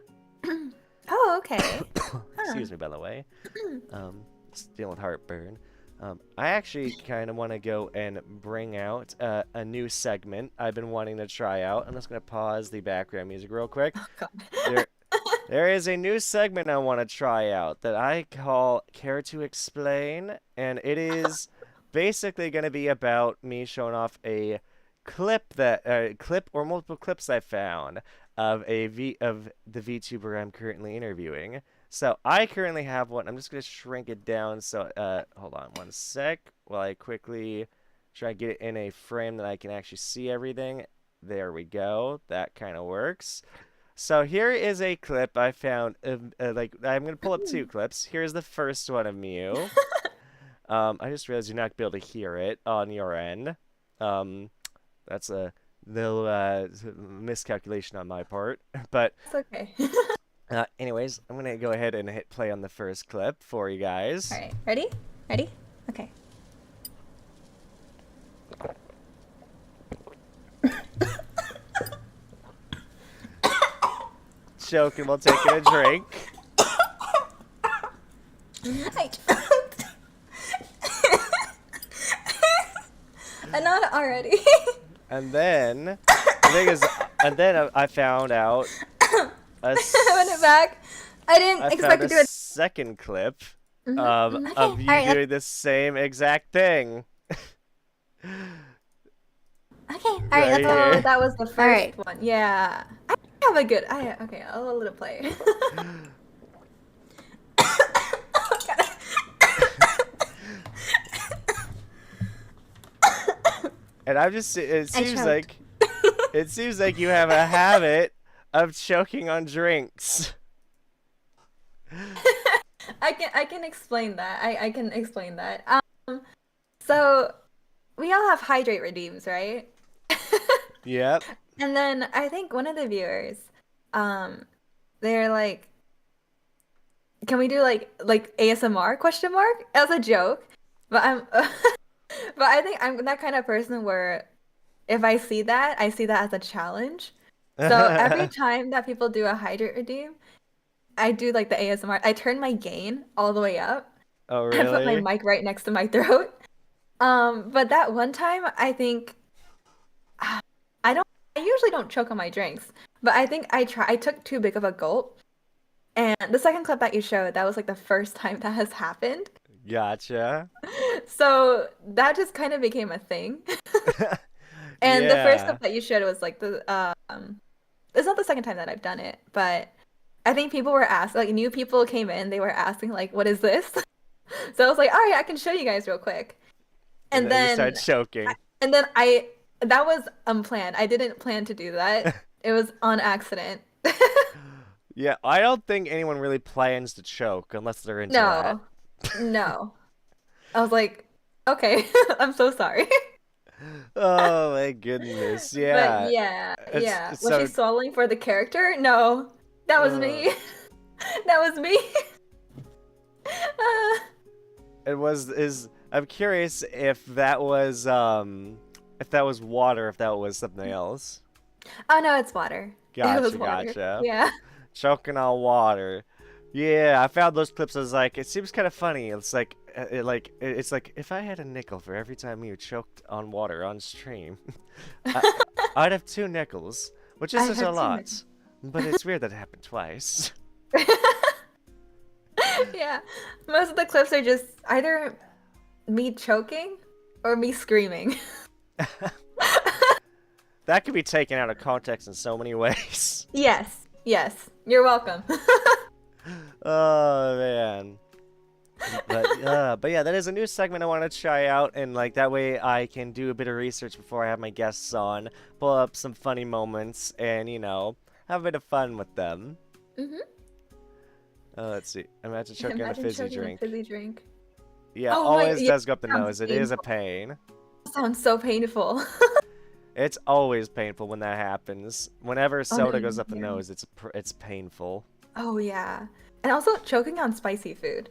Oh, okay. Huh. excuse me by the way. Just dealing with heartburn. I actually kind of want to go and bring out a new segment I've been wanting to try out. I'm just going to pause the background music real quick. Oh God. There, there is a new segment I want to try out that I call Care to Explain, and it is basically going to be about me showing off a clip or multiple clips I found of the VTuber I'm currently interviewing. So I currently have one. I'm just gonna shrink it down. So hold on one sec while I quickly try to get it in a frame that I can actually see everything. There we go. That kind of works. So here is a clip I found. Like I'm gonna pull up two clips. Here's the first one of Mew. I just realized you're not gonna be able to hear it on your end. That's a little miscalculation on my part, but. It's okay. Anyways, I'm gonna go ahead and hit play on the first clip for you guys. All right, ready? Ready? Okay. Choking while taking a drink. I not already. And then the thing is, I found out I went it back. I didn't expect to do it. Second clip Okay. of you Alright, doing the same exact thing. Okay. All right. Right here. That was the first one. Yeah. I have a good. Okay. I'll let it play. And I'm just it seems like you have a habit of choking on drinks. I can explain that. I can explain that. So we all have hydrate redeems, right? Yep. And then I think one of the viewers, they're like, "Can we do like ASMR question mark?" As a joke, but but I think I'm that kind of person where if I see that as a challenge. So every time that people do a hydrate redeem, I do like the ASMR. I turn my gain all the way up. Oh, I put my really? mic right next to my throat. But that one time, I think I don't. I usually don't choke on my drinks, but I think I took too big of a gulp. And the second clip that you showed, that was like the first time that has happened. Gotcha. So that just kind of became a thing. And the first Yeah. clip that you showed was like it's not the second time that I've done it, but I think people were asking, like new people came in, they were asking like, "What is this?" So I was like, "All right, I can show you guys real quick." And And then you then start choking. I that was unplanned. I didn't plan to do that. It was on accident. Yeah, I don't think anyone really plans to choke unless they're into that. No. No. I was like, "Okay, I'm so sorry." Oh my goodness. But Yeah. yeah, It's yeah. Was she so swallowing for the character? No. That was uh, me. That was me. it was is I'm curious if that was water, if that was something else. Oh no, it's water. It was Gotcha, water. gotcha. Yeah. Choking on water. Yeah, I found those clips. I was like, it seems kind of funny. It's like if I had a nickel for every time you choked on water on stream, I'd have 2 nickels, which I isn't a have two lot. nickels. But it's weird that it happened twice. Yeah. Most of the clips are just either me choking or me screaming. That could be taken out of context in so many ways. Yes. Yes. You're welcome. Oh man. But yeah, that is a new segment I want to try out, and like that way I can do a bit of research before I have my guests on, pull up some funny moments, and have a bit of fun with them. Mhm. Let's see. Imagine choking on a Imagine fizzy choking on a drink. fizzy drink. Yeah, Oh my, always yeah, does go up the sounds nose. It is a painful. pain. Sounds so painful. It's always painful when that happens. Whenever Oh no, soda goes up the yeah. nose, it's painful. Oh yeah. And also choking on spicy food.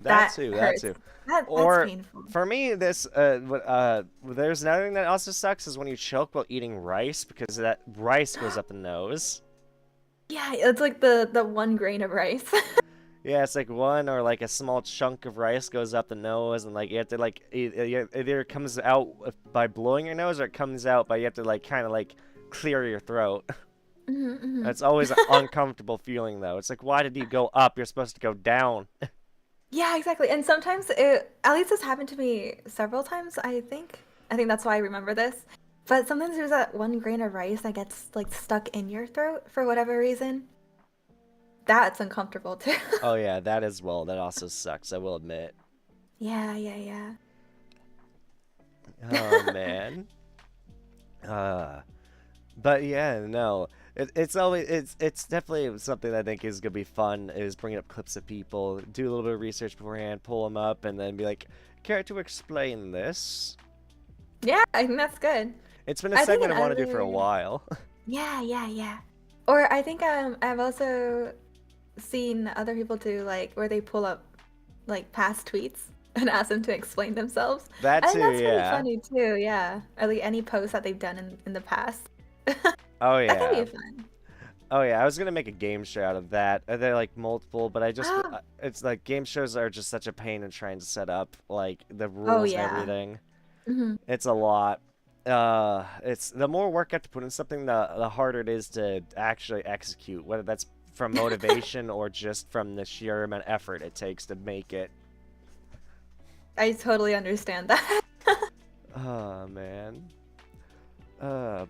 That That too, that hurts. too. That's Or painful. for me, there's another thing that also sucks is when you choke while eating rice because that rice goes up the nose. Yeah, it's like the one grain of rice. Yeah, it's like one or like a small chunk of rice goes up the nose, and like you have to like either it comes out by blowing your nose or it comes out by you have to like kind of like clear your throat. Hmm. It's always an uncomfortable feeling though. It's like, why did you go up? You're supposed to go down. Yeah, exactly. And sometimes at least this happened to me several times, I think. I think that's why I remember this. But sometimes there's that one grain of rice that gets like stuck in your throat for whatever reason. That's uncomfortable too. Oh yeah, that as well. That also sucks, I will admit. Yeah, yeah, Oh yeah. man. Uh, but yeah, no. It's always it's definitely something that I think is gonna be fun. Is bringing up clips of people, do a little bit of research beforehand, pull them up, and then be like, care to explain this? Yeah, I think that's good. It's been a I think segment in I want to do for a other, while. yeah, yeah, yeah. Or I think I've also seen other people do like where they pull up like past tweets and ask them to explain themselves. That I think too, that's pretty yeah. funny too, yeah. Or like any posts that they've done in the past. Oh That can be yeah. fun. Oh yeah, I was gonna make a game show out of that. They're like multiple, but Oh, it's like game shows are just such a pain in trying to set up, like the oh rules and yeah. everything. Hmm. It's a lot. It's the more work you have to put in something, the harder it is to actually execute, whether that's from motivation or just from the sheer amount of effort it takes to make it. I totally understand that. Oh man.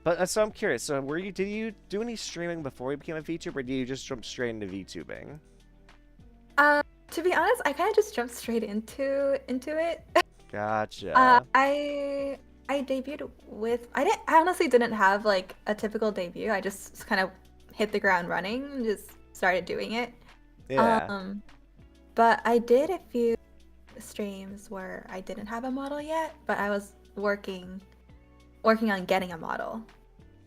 But so I'm curious. So did you do any streaming before you became a VTuber, or did you just jump straight into VTubing? Um, to be honest, I kind of just jumped straight into it. Uh, Gotcha. I I debuted with I honestly didn't have like a typical debut. I just kind of hit the ground running and just started doing it. Yeah. Um, but I did a few streams where I didn't have a model yet, but I was working on getting a model.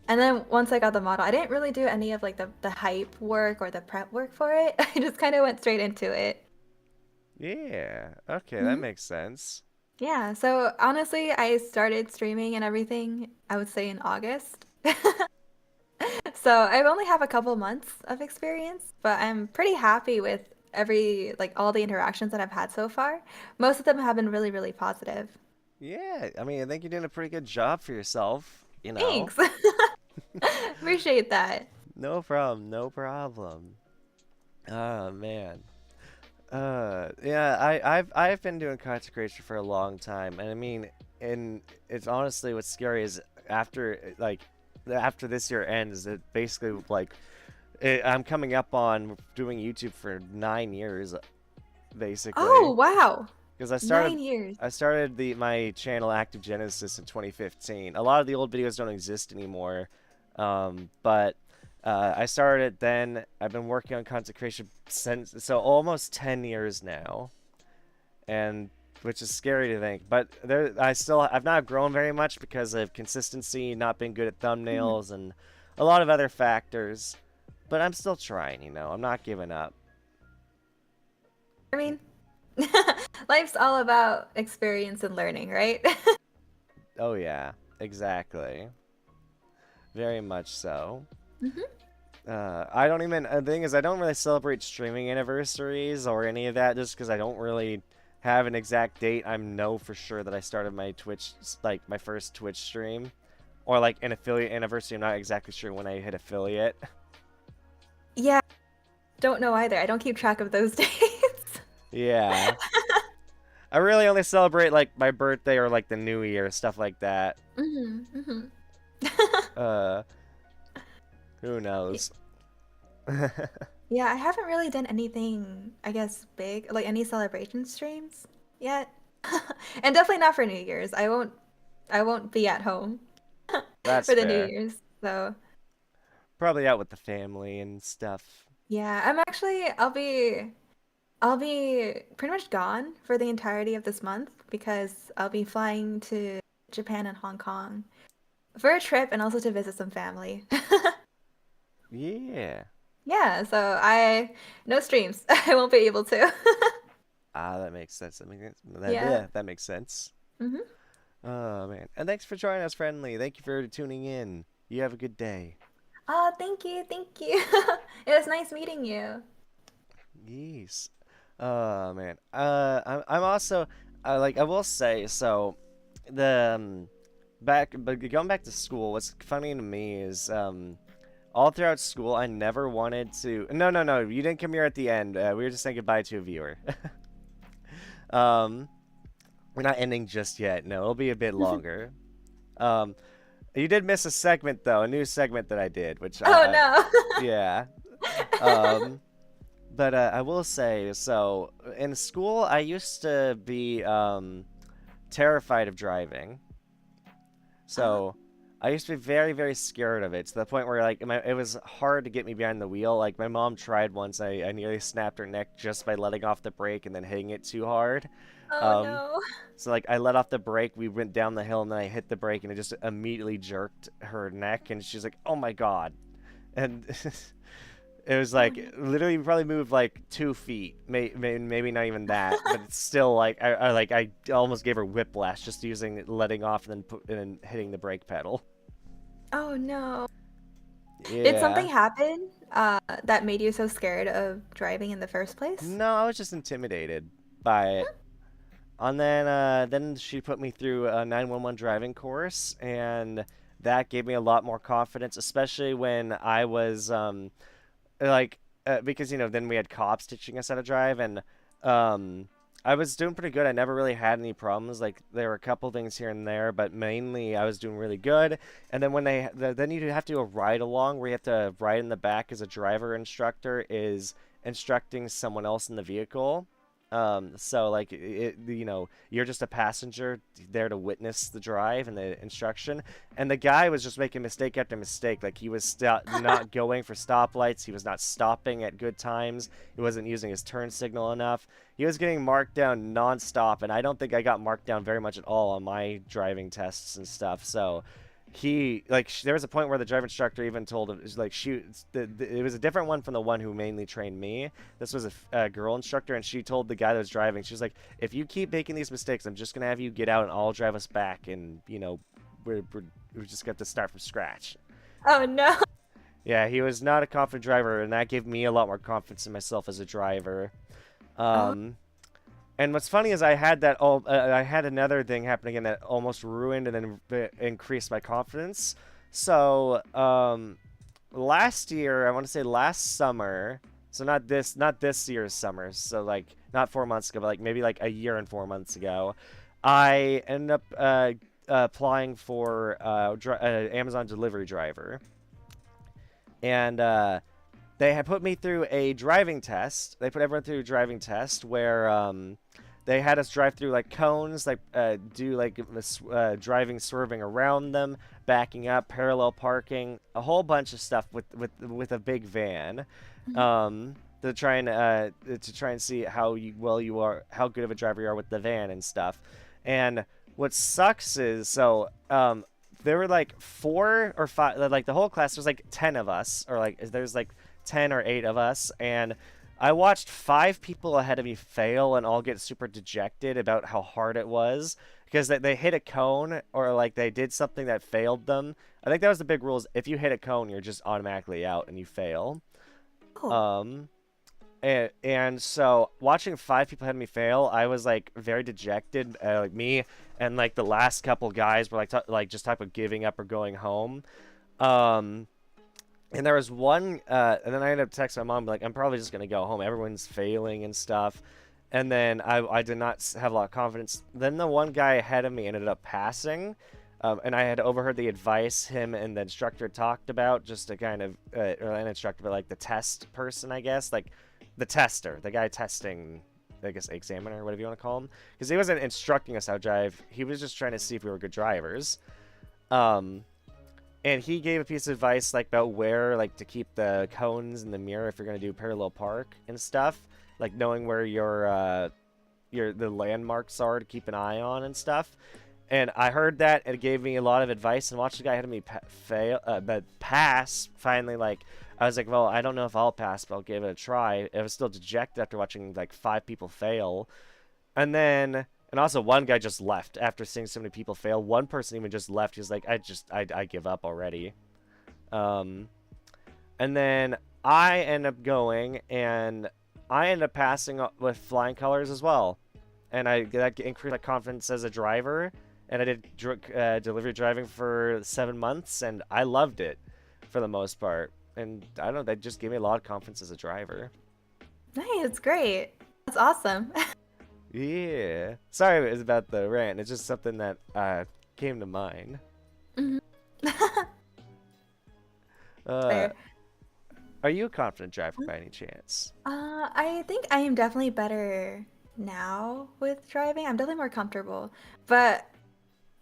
And then once I got the model, I didn't really do any of like the hype work or the prep work for it. I just kind of went straight into it. Yeah. Okay, that Hmm. makes sense. Yeah, so honestly, I started streaming and everything, I would say in August. So I've only have a couple months of experience, but I'm pretty happy with like all the interactions that I've had so far. Most of them have been really, really positive. Yeah, I mean, I think you're doing a pretty good job for yourself, you know? Thanks. Appreciate that. No problem, no problem. Oh man. Yeah, I've been doing content creation for a long time, and I mean, and it's honestly what's scary is after this year ends, it basically like I'm coming up on doing YouTube for 9 years, basically, Oh, wow. because 9 years. I started my channel Active Genesis in 2015. A lot of the old videos don't exist anymore, but I started it then. I've been working on content creation since, so almost 10 years now, and which is scary to think. But I've not grown very much because of consistency, not being good at Mhm. thumbnails, and a lot of other factors. But I'm still trying, I'm not giving up. I mean, life's all about experience and learning, right? Oh yeah, exactly. Very much so. Hmm. I don't even. The thing is, I don't really celebrate streaming anniversaries or any of that, just because I don't really have an exact date. I know for sure that I started my Twitch, like my first Twitch stream, or like an affiliate anniversary. I'm not exactly sure when I hit affiliate. Yeah, don't know either. I don't keep track of those dates. Yeah, I really only celebrate like my birthday or like the New Year, stuff like that. Hmm. Hmm. Uh, who knows? Yeah, I haven't really done anything, I guess, big, like any celebration streams yet. And definitely not for New Year's. I won't be at home That's for the New fair. Year's. So, Probably out with the family and stuff. yeah, I'll be pretty much gone for the entirety of this month because I'll be flying to Japan and Hong Kong for a trip and also to visit some family. Yeah. Yeah, so no streams. I won't be able to. Ah, that makes sense. Yeah. That makes sense. Hmm. Oh man. And thanks for joining us, friendly. Thank you for tuning in. You have a good day. Oh, thank you, thank you. It was nice meeting you. Yes. Oh man. I'm also like I will say so the back but going back to school. What's funny to me is all throughout school I never wanted to. No. You didn't come here at the end. We were just saying goodbye to a viewer. um, we're not ending just yet. No, it'll be a bit longer. Um, you did miss a segment though, a new segment that I did, which Oh I no. yeah. Um. But I will say, so in school, I used to be terrified of driving. Oh, So I used to be very, very scared of it to the point where like it was hard to get me behind the wheel. Like my mom tried once. I nearly snapped her neck just by letting off the brake and then hitting it too hard. oh Um, no. so like I let off the brake, we went down the hill, and then I hit the brake, and it just immediately jerked her neck, and she's like, "Oh my God!" And it was Oh like no. literally probably moved like 2 feet, maybe not even that, but it's still like I almost gave her whiplash just using letting off and then hitting the brake pedal. Oh no. Did something Yeah. happen that made you so scared of driving in the first place? No, I was just intimidated by it. And then she put me through a 911 driving course, and that gave me a lot more confidence, especially when I was like because then we had cops teaching us how to drive, and um I was doing pretty good. I never really had any problems. Like there were a couple things here and there, but mainly I was doing really good. And then then you have to do a ride along where you have to ride in the back as a driver instructor is instructing someone else in the vehicle. So like you're just a passenger there to witness the drive and the instruction. And the guy was just making mistake after mistake. Like he was not going for stoplights. He was not stopping at good times. He wasn't using his turn signal enough. He was getting marked down nonstop, and I don't think I got marked down very much at all on my driving tests and stuff. So he like there was a point where the driver instructor even told him like it was a different one from the one who mainly trained me. This was a girl instructor, and she told the guy that was driving, she was like, if you keep making these mistakes, I'm just gonna have you get out and I'll drive us back, and we're just got to start from scratch. Oh no. Yeah, he was not a confident driver, and that gave me a lot more confidence in myself as a driver. Oh, um and what's funny is I had another thing happen again that almost ruined and then increased my confidence. So last year, I want to say last summer, so not this year's summer, so like not 4 months ago, but like maybe like a year and 4 months ago, I ended up applying for Amazon delivery driver, and they had put me through a driving test. They put everyone through a driving test where they had us drive through like cones, like do like driving, swerving around them, backing up, parallel parking, a whole bunch of stuff with a big van, mhm. um, to try and see well you are, how good of a driver you are with the van and stuff. And what sucks is there were like 4 or 5, like the whole class. There's like 10 of us, or like there's like 10 or 8 of us, and I watched 5 people ahead of me fail and all get super dejected about how hard it was because they hit a cone or like they did something that failed them. I think that was the big rules. If you hit a cone, you're just automatically out and you fail. Oh, Um, and so watching 5 people ahead of me fail, I was like very dejected. Like me and like the last couple guys were like just talking about giving up or going home. Um, and there was one, and then I ended up texting my mom, like, I'm probably just going to go home. Everyone's failing and stuff. And then I did not have a lot of confidence. Then the one guy ahead of me ended up passing. And I had overheard the advice him and the instructor talked about, just to kind of, or an instructor, but like the test person, I guess. Like the tester, the guy testing, I guess, examiner, whatever you want to call him. Because he wasn't instructing us how to drive. He was just trying to see if we were good drivers. Um, and he gave a piece of advice like about where like to keep the cones in the mirror if you're gonna do parallel park and stuff, like knowing where your the landmarks are to keep an eye on and stuff. And I heard that, and it gave me a lot of advice. And watched the guy ahead of me but pass finally. Like I was like, well, I don't know if I'll pass, but I'll give it a try. I was still dejected after watching like 5 people fail. And also one guy just left after seeing so many people fail. One person even just left. He was like, I give up already. Um, and then I end up going, and I ended up passing with flying colors as well, and that increased my confidence as a driver. And I did delivery driving for 7 months, and I loved it for the most part. And I don't know, that just gave me a lot of confidence as a driver. Nice, it's great. That's awesome. Yeah. Sorry it was about the rant. It's just something that came to mind. Mhm. Uh, Fair. are you a confident driver by any chance? I think I am definitely better now with driving. I'm definitely more comfortable. But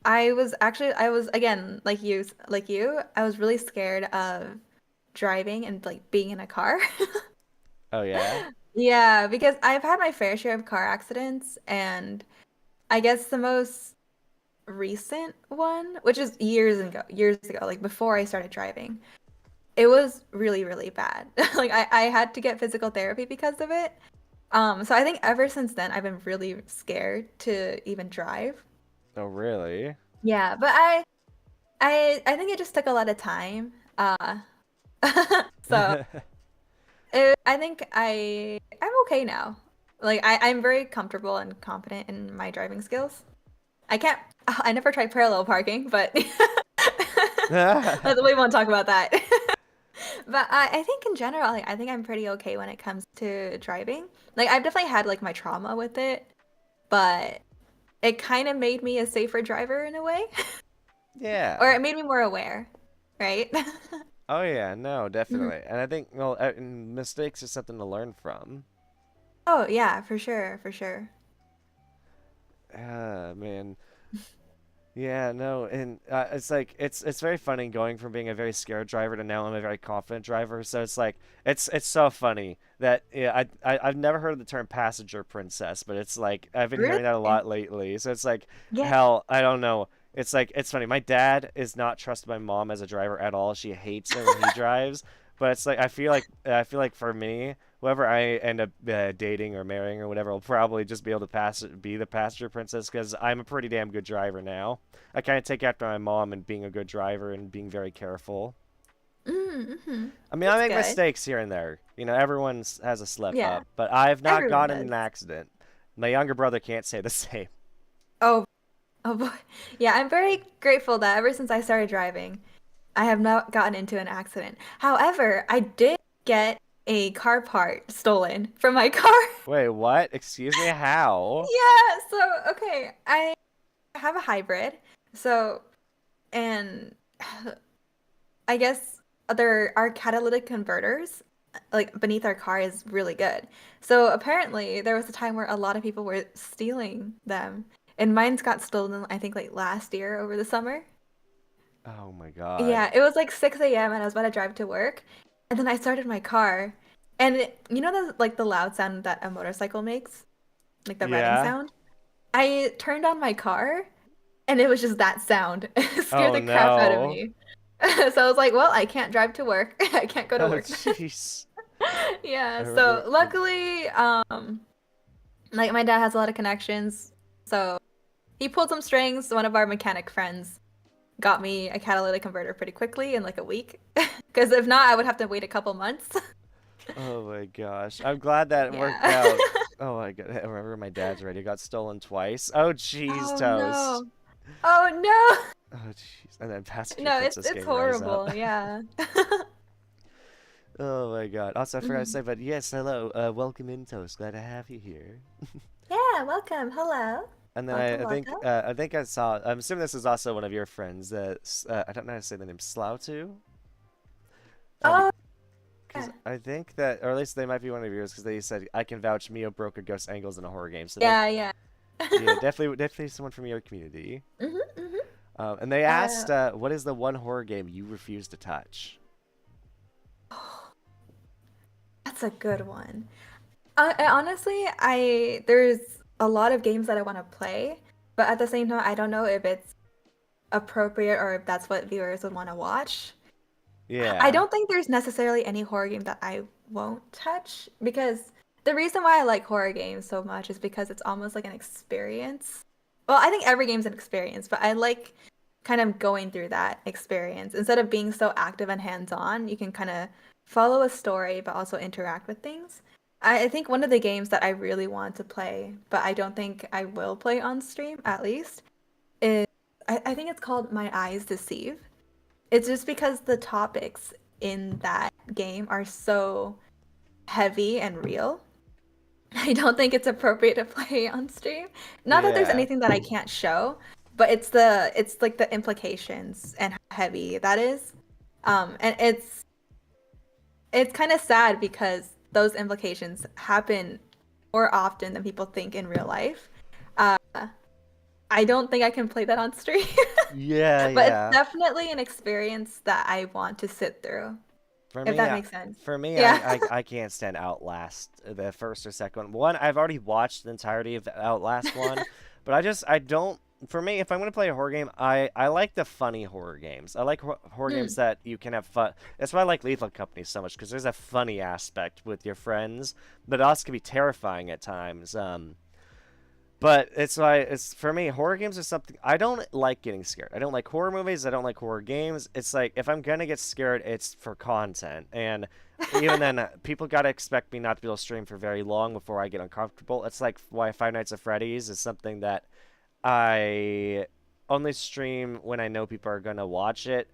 I was again like you. I was really scared of driving and like being in a car. Oh yeah? Yeah, because I've had my fair share of car accidents, and I guess the most recent one, which is years ago, like before I started driving, it was really, really bad. Like I had to get physical therapy because of it. So I think ever since then I've been really scared to even drive. Oh really? Yeah, but I think it just took a lot of time. So I think I'm okay now. Like I'm very comfortable and confident in my driving skills. I can't. I never tried parallel parking, but we won't talk about that. But I think in general, like, I think I'm pretty okay when it comes to driving. Like I've definitely had like my trauma with it, but it kind of made me a safer driver in a way, or Yeah. it made me more aware, right? Oh yeah, no, Mhm. definitely. And I think well, mistakes is something to learn from. Oh yeah, for sure, for sure. Man. Yeah, no, and it's like it's very funny going from being a very scared driver to now I'm a very confident driver. So it's like it's so funny that yeah, I've never heard of the term passenger princess, but it's like I've been Really? hearing that a lot lately. So it's like Yeah. hell, I don't know. It's like it's funny. My dad is not trust my mom as a driver at all. She hates him when he drives. But it's like I feel like for me, whoever I end up dating or marrying or whatever will probably just be able to be the passenger princess because I'm a pretty damn good driver now. I kind of take after my mom and being a good driver and being very careful. Mm-hmm. I mean, I That's make good. mistakes here and there. Everyone has a slip Yeah, up, but I've not everyone gotten in does. an accident. My younger brother can't say the same. Oh, oh boy. Yeah, I'm very grateful that ever since I started driving, I have not gotten into an accident. However, I did get a car part stolen from my car. Wait, what? Excuse me? How? Yeah, so okay, I have a hybrid. So, and I guess there are catalytic converters like beneath our car is really good. So apparently there was a time where a lot of people were stealing them. And mine's got stolen, I think, like last year over the summer. Oh my God. Yeah, it was like 6 a.m. and I was about to drive to work. And then I started my car. And you know the loud sound that a motorcycle makes? Like the revving Yeah. sound? I turned on my car and it was just that sound. It scared Oh the crap out of no. me. So I was like, well, I can't drive to work. I can't go to Oh work. jeez. I Yeah, so remember. luckily, like my dad has a lot of connections, so he pulled some strings. One of our mechanic friends got me a catalytic converter pretty quickly in like a week. Because if not, I would have to wait a couple months. Oh my gosh. I'm glad that worked Yeah. out. Oh my God. I remember my dad's radio got stolen twice. Oh jeez, Oh toast. no. Oh no. Oh jeez. And then Passenger No, Princess it's game rise up. horrible. Yeah. Oh my God. Also, I forgot to Mhm. say, but yes, hello. Welcome in, Toast. Glad to have you here. Yeah, welcome. Hello. And then Welcome, I think welcome. I think I saw. I'm assuming this is also one of your friends. I don't know how to say the name. Sloutu. Oh, Because yeah. I think that, or at least they might be one of yours, because they said I can vouch Mio broke a ghost angles in a horror game. So that, Yeah, yeah. yeah, definitely someone from your community. Mhm, mhm. And they Uh, asked, what is the one horror game you refuse to touch? that's a good one. Honestly, I there's a lot of games that I want to play, but at the same time, I don't know if it's appropriate or if that's what viewers would want to watch. I Yeah, don't think there's necessarily any horror game that I won't touch because the reason why I like horror games so much is because it's almost like an experience. Well, I think every game's an experience, but I like kind of going through that experience. Instead of being so active and hands-on, you can kind of follow a story but also interact with things. I think one of the games that I really want to play, but I don't think I will play on stream at least, is I think it's called My Eyes Deceive. It's just because the topics in that game are so heavy and real. I don't think it's appropriate to play on stream. Not that there's Yeah. anything that I can't show, but it's like the implications and how heavy that is. And it's kind of sad because those implications happen more often than people think in real life. Uh, I don't think I can play that on stream, Yeah, but it's yeah. definitely an experience that I want to sit through, For if me, that I, makes sense. for me, Yeah. I can't stand Outlast, the first or second one. I've already watched the entirety of the Outlast one, but I don't. For me, if I'm gonna play a horror game, I like the funny horror games. I like horror games Mm. that you can have fun. That's why I like Lethal Company so much because there's a funny aspect with your friends, but it also can be terrifying at times. But it's why it's for me, horror games are something I don't like getting scared. I don't like horror movies, I don't like horror games. It's like if I'm gonna get scared, it's for content. And even then, people gotta expect me not to be able to stream for very long before I get uncomfortable. It's like why Five Nights at Freddy's is something that I only stream when I know people are gonna watch it.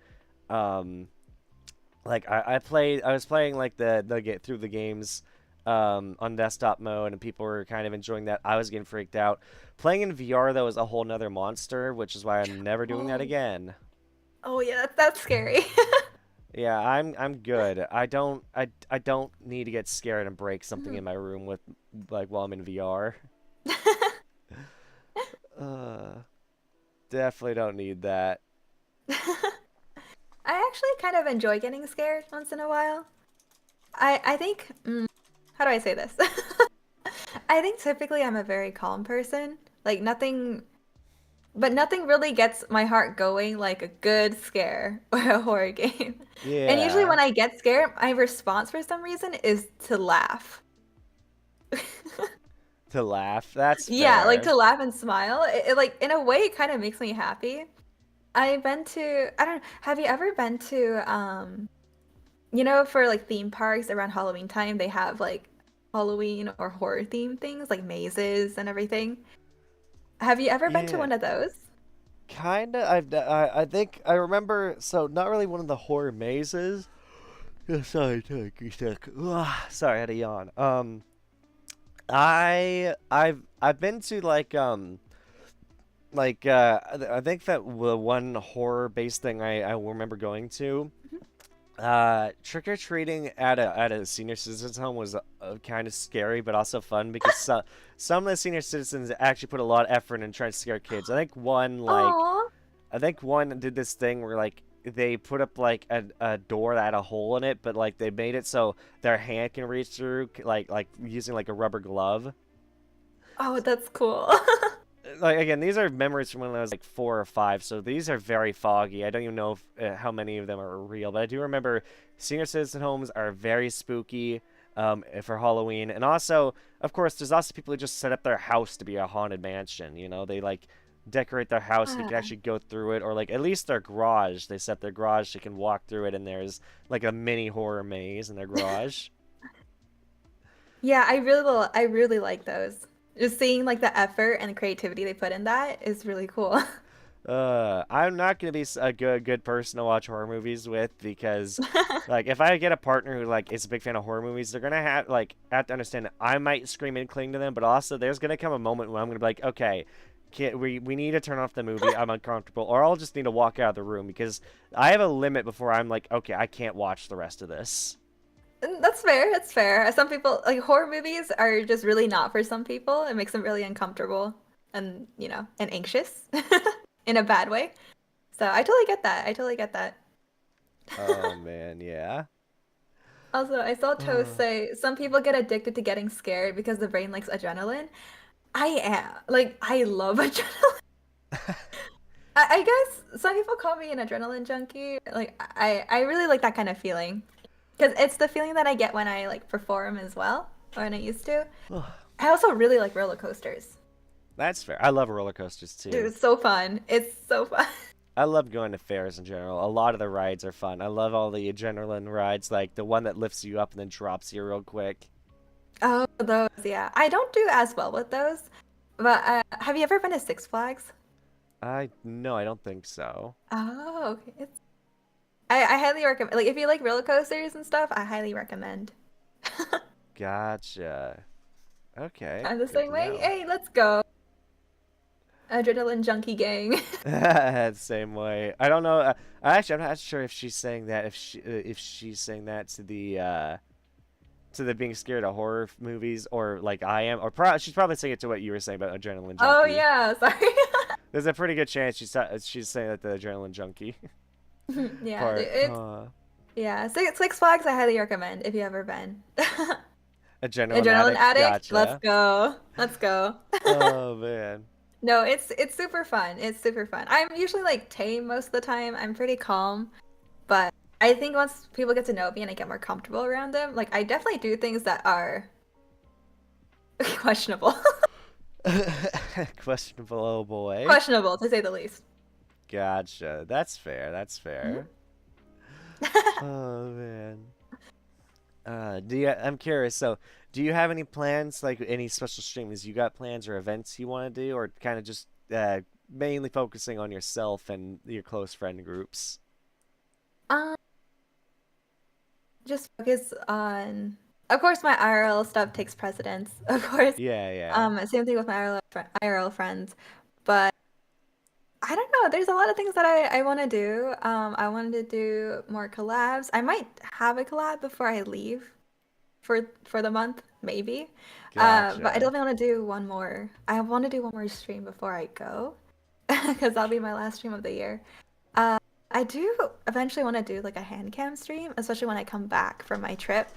Um, like I was playing like the get through the games on desktop mode, and people were kind of enjoying that. I was getting freaked out. Playing in VR though is a whole nother monster, which is why I'm never doing that Oh, again. oh yeah, that's scary. Yeah, I'm good. I don't need to get scared and break something in my room with like while I'm in VR. Uh, definitely don't need that. I actually kind of enjoy getting scared once in a while. I think how do I say this? I think typically I'm a very calm person. Like nothing but nothing really gets my heart going like a good scare or a horror game. And usually Yeah, when I get scared, my response for some reason is to laugh. to laugh. That's Yeah, like fair. to laugh and smile. Like in a way it kind of makes me happy. I've been to I don't know, have you ever been to for like theme parks around Halloween time, they have like Halloween or horror theme things like mazes and everything. Have you ever been to Yeah. one of those? Kinda. I think I remember. So not really one of the horror mazes. Yeah, sorry, take a sec. Ugh, sorry, I had a yawn. I've been to I think that the one horror based thing I remember going to. Trick or treating at a senior citizens home was kind of scary, but also fun because some of the senior citizens actually put a lot of effort in trying to scare kids. Aw. I think one did this thing where like they put up like a door that had a hole in it, but like they made it so their hand can reach through, like using like a rubber glove. Oh, that's cool. Like again, these are memories from when I was like 4 or 5, so these are very foggy. I don't even know how many of them are real, but I do remember senior citizen homes are very spooky for Halloween, and also, of course, there's also people who just set up their house to be a haunted mansion. You know, they like decorate their house so you can Ah. actually go through it, or like at least their garage. They set their garage so you can walk through it, and there's like a mini horror maze in their garage. Yeah, I really like those. Just seeing like the effort and the creativity they put in that is really cool. I'm not gonna be a good person to watch horror movies with because, like, if I get a partner who like is a big fan of horror movies, they're gonna have to understand that I might scream and cling to them, but also there's gonna come a moment when I'm gonna be like, okay, we need to turn off the movie. I'm uncomfortable, or I'll just need to walk out of the room because I have a limit before I'm like, okay, I can't watch the rest of this. And that's fair. That's fair. Some people like horror movies are just really not for some people. It makes them really uncomfortable and, and anxious in a bad way. So I totally get that. I totally get that. Oh man, yeah. Also, I saw Toast say some people get addicted to getting scared because the brain likes adrenaline. I am. Like, I love adrenaline. I guess some people call me an adrenaline junkie. Like, I really like that kind of feeling. Because it's the feeling that I get when I like perform as well, or when I used to. I also really like roller coasters. That's fair. I love roller coasters Dude, too. it's so fun. It's so fun. I love going to fairs in general. A lot of the rides are fun. I love all the adrenaline rides, like the one that lifts you up and then drops you real quick. Oh, those, yeah. I don't do as well with those, but have you ever been to Six Flags? I no, I don't think so. Oh, okay. I highly recommend. Like, if you like roller coasters and stuff, I highly recommend. Gotcha. Okay, I'm the good same to way. know. Hey, let's go. Adrenaline junkie gang. Same way. I don't know. I'm not sure if she's saying that if she's saying that to the being scared of horror movies or like I am, or she's probably saying it to what you were saying about adrenaline Oh junkie. yeah, sorry. There's a pretty good chance she's saying that the adrenaline junkie Yeah, part. yeah. Six Flags I highly recommend if you ever been. Adrenaline Adrenaline addict. addict, let's Gotcha. go. Let's go. Oh man. No, it's super fun. It's super fun. I'm usually like tame most of the time. I'm pretty calm, but I think once people get to know me and I get more comfortable around them, like I definitely do things that are questionable. Questionable, oh boy. Questionable to say the least. Gotcha. That's fair. That's Mhm. fair. Oh man. I'm curious. So, do you have any plans, like any special streams you got plans or events you want to do, or kind of just mainly focusing on yourself and your close friend groups? Um, just focus on, of course, my IRL stuff takes precedence, of course. Yeah, yeah. Same thing with my IRL friends, but I don't know. There's a lot of things that I want to do. I wanted to do more collabs. I might have a collab before I leave for the month, maybe. But I Gotcha. definitely want to do one more. I want to do one more stream before I go, because that'll be my last stream of the year. Uh, I do eventually want to do like a hand cam stream, especially when I come back from my trip,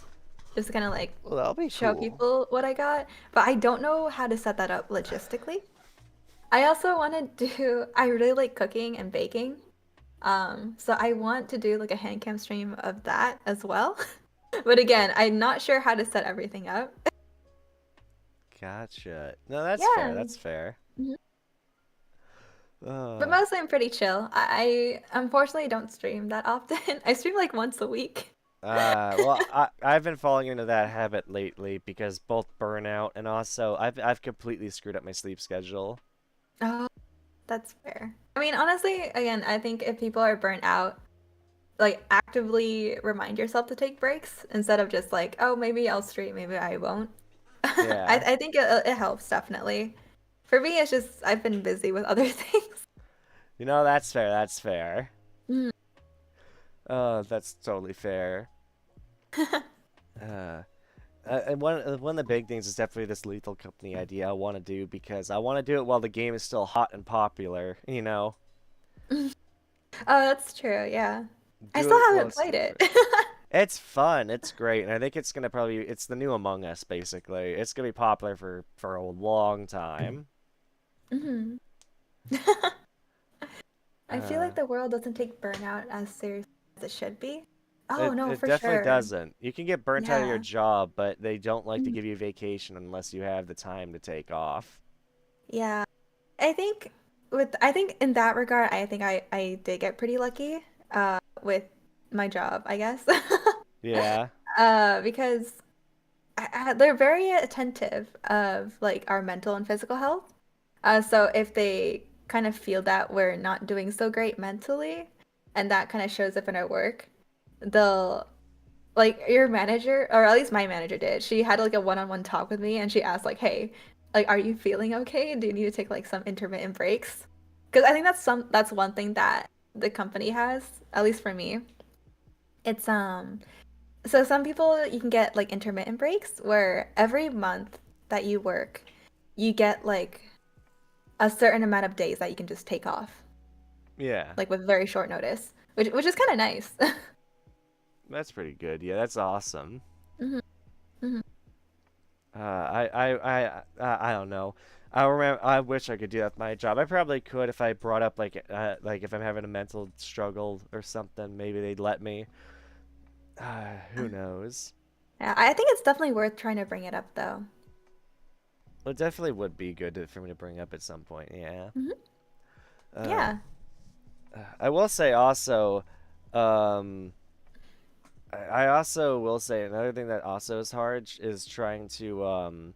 just to kind of like Well, that'll be show cool. people what I got. But I don't know how to set that up logistically. I also want to do, I really like cooking and baking. So I want to do like a hand cam stream of that as well. But again, I'm not sure how to set everything up. Gotcha. No, that's fair. Yeah. That's fair. Mhm. But Uh, mostly I'm pretty chill. I unfortunately don't stream that often. I stream like once a week. I've been falling into that habit lately because both burnout and also I've completely screwed up my sleep schedule. Oh, that's fair. I mean, honestly, again, I think if people are burnt out, like actively remind yourself to take breaks instead of just like, oh, maybe I'll stream, maybe I won't. Yeah. I think it helps definitely. For me, it's just I've been busy with other things. You know, that's fair. That's fair. Mm. That's totally fair. Uh, and one of the big things is definitely this Lethal Company idea I want to do because I want to do it while the game is still hot and popular. You know, Oh, that's true. Yeah. I do still it while haven't it's played still it. fresh. It's fun. It's great, and I think it's the new Among Us basically. It's gonna be popular for a long time. hmm I feel Uh, like the world doesn't take burnout as seriously as it should be. Oh, no, it for definitely sure. doesn't. You can get burnt out of your Yeah. job, but they don't like to Mhm. give you vacation unless you have the time to take off. Yeah. I think in that regard, I think I did get pretty lucky with my job, I guess. Yeah. Because they're very attentive of like our mental and physical health. So if they kind of feel that we're not doing so great mentally, and that kind of shows up in our work, they'll like your manager, or at least my manager did. She had like a one-on-one talk with me, and she asked like, "Hey, like, are you feeling okay? Do you need to take like some intermittent breaks?" Because I think that's one thing that the company has, at least for me. It's so some people you can get like intermittent breaks where every month that you work, you get like a certain amount of days that you can just take off, Yeah. like with very short notice, which is kind of nice. That's pretty good. Yeah, that's awesome. hmm hmm I don't know. I remember. I wish I could do that with my job. I probably could if I brought up like if I'm having a mental struggle or something. Maybe they'd let me. Who knows? Yeah, I think it's definitely worth trying to bring it up though. Well, it definitely would be good for me to bring up at some point. Yeah. hmm Uh, Yeah. I will say also, um, I also will say another thing that also is hard is trying to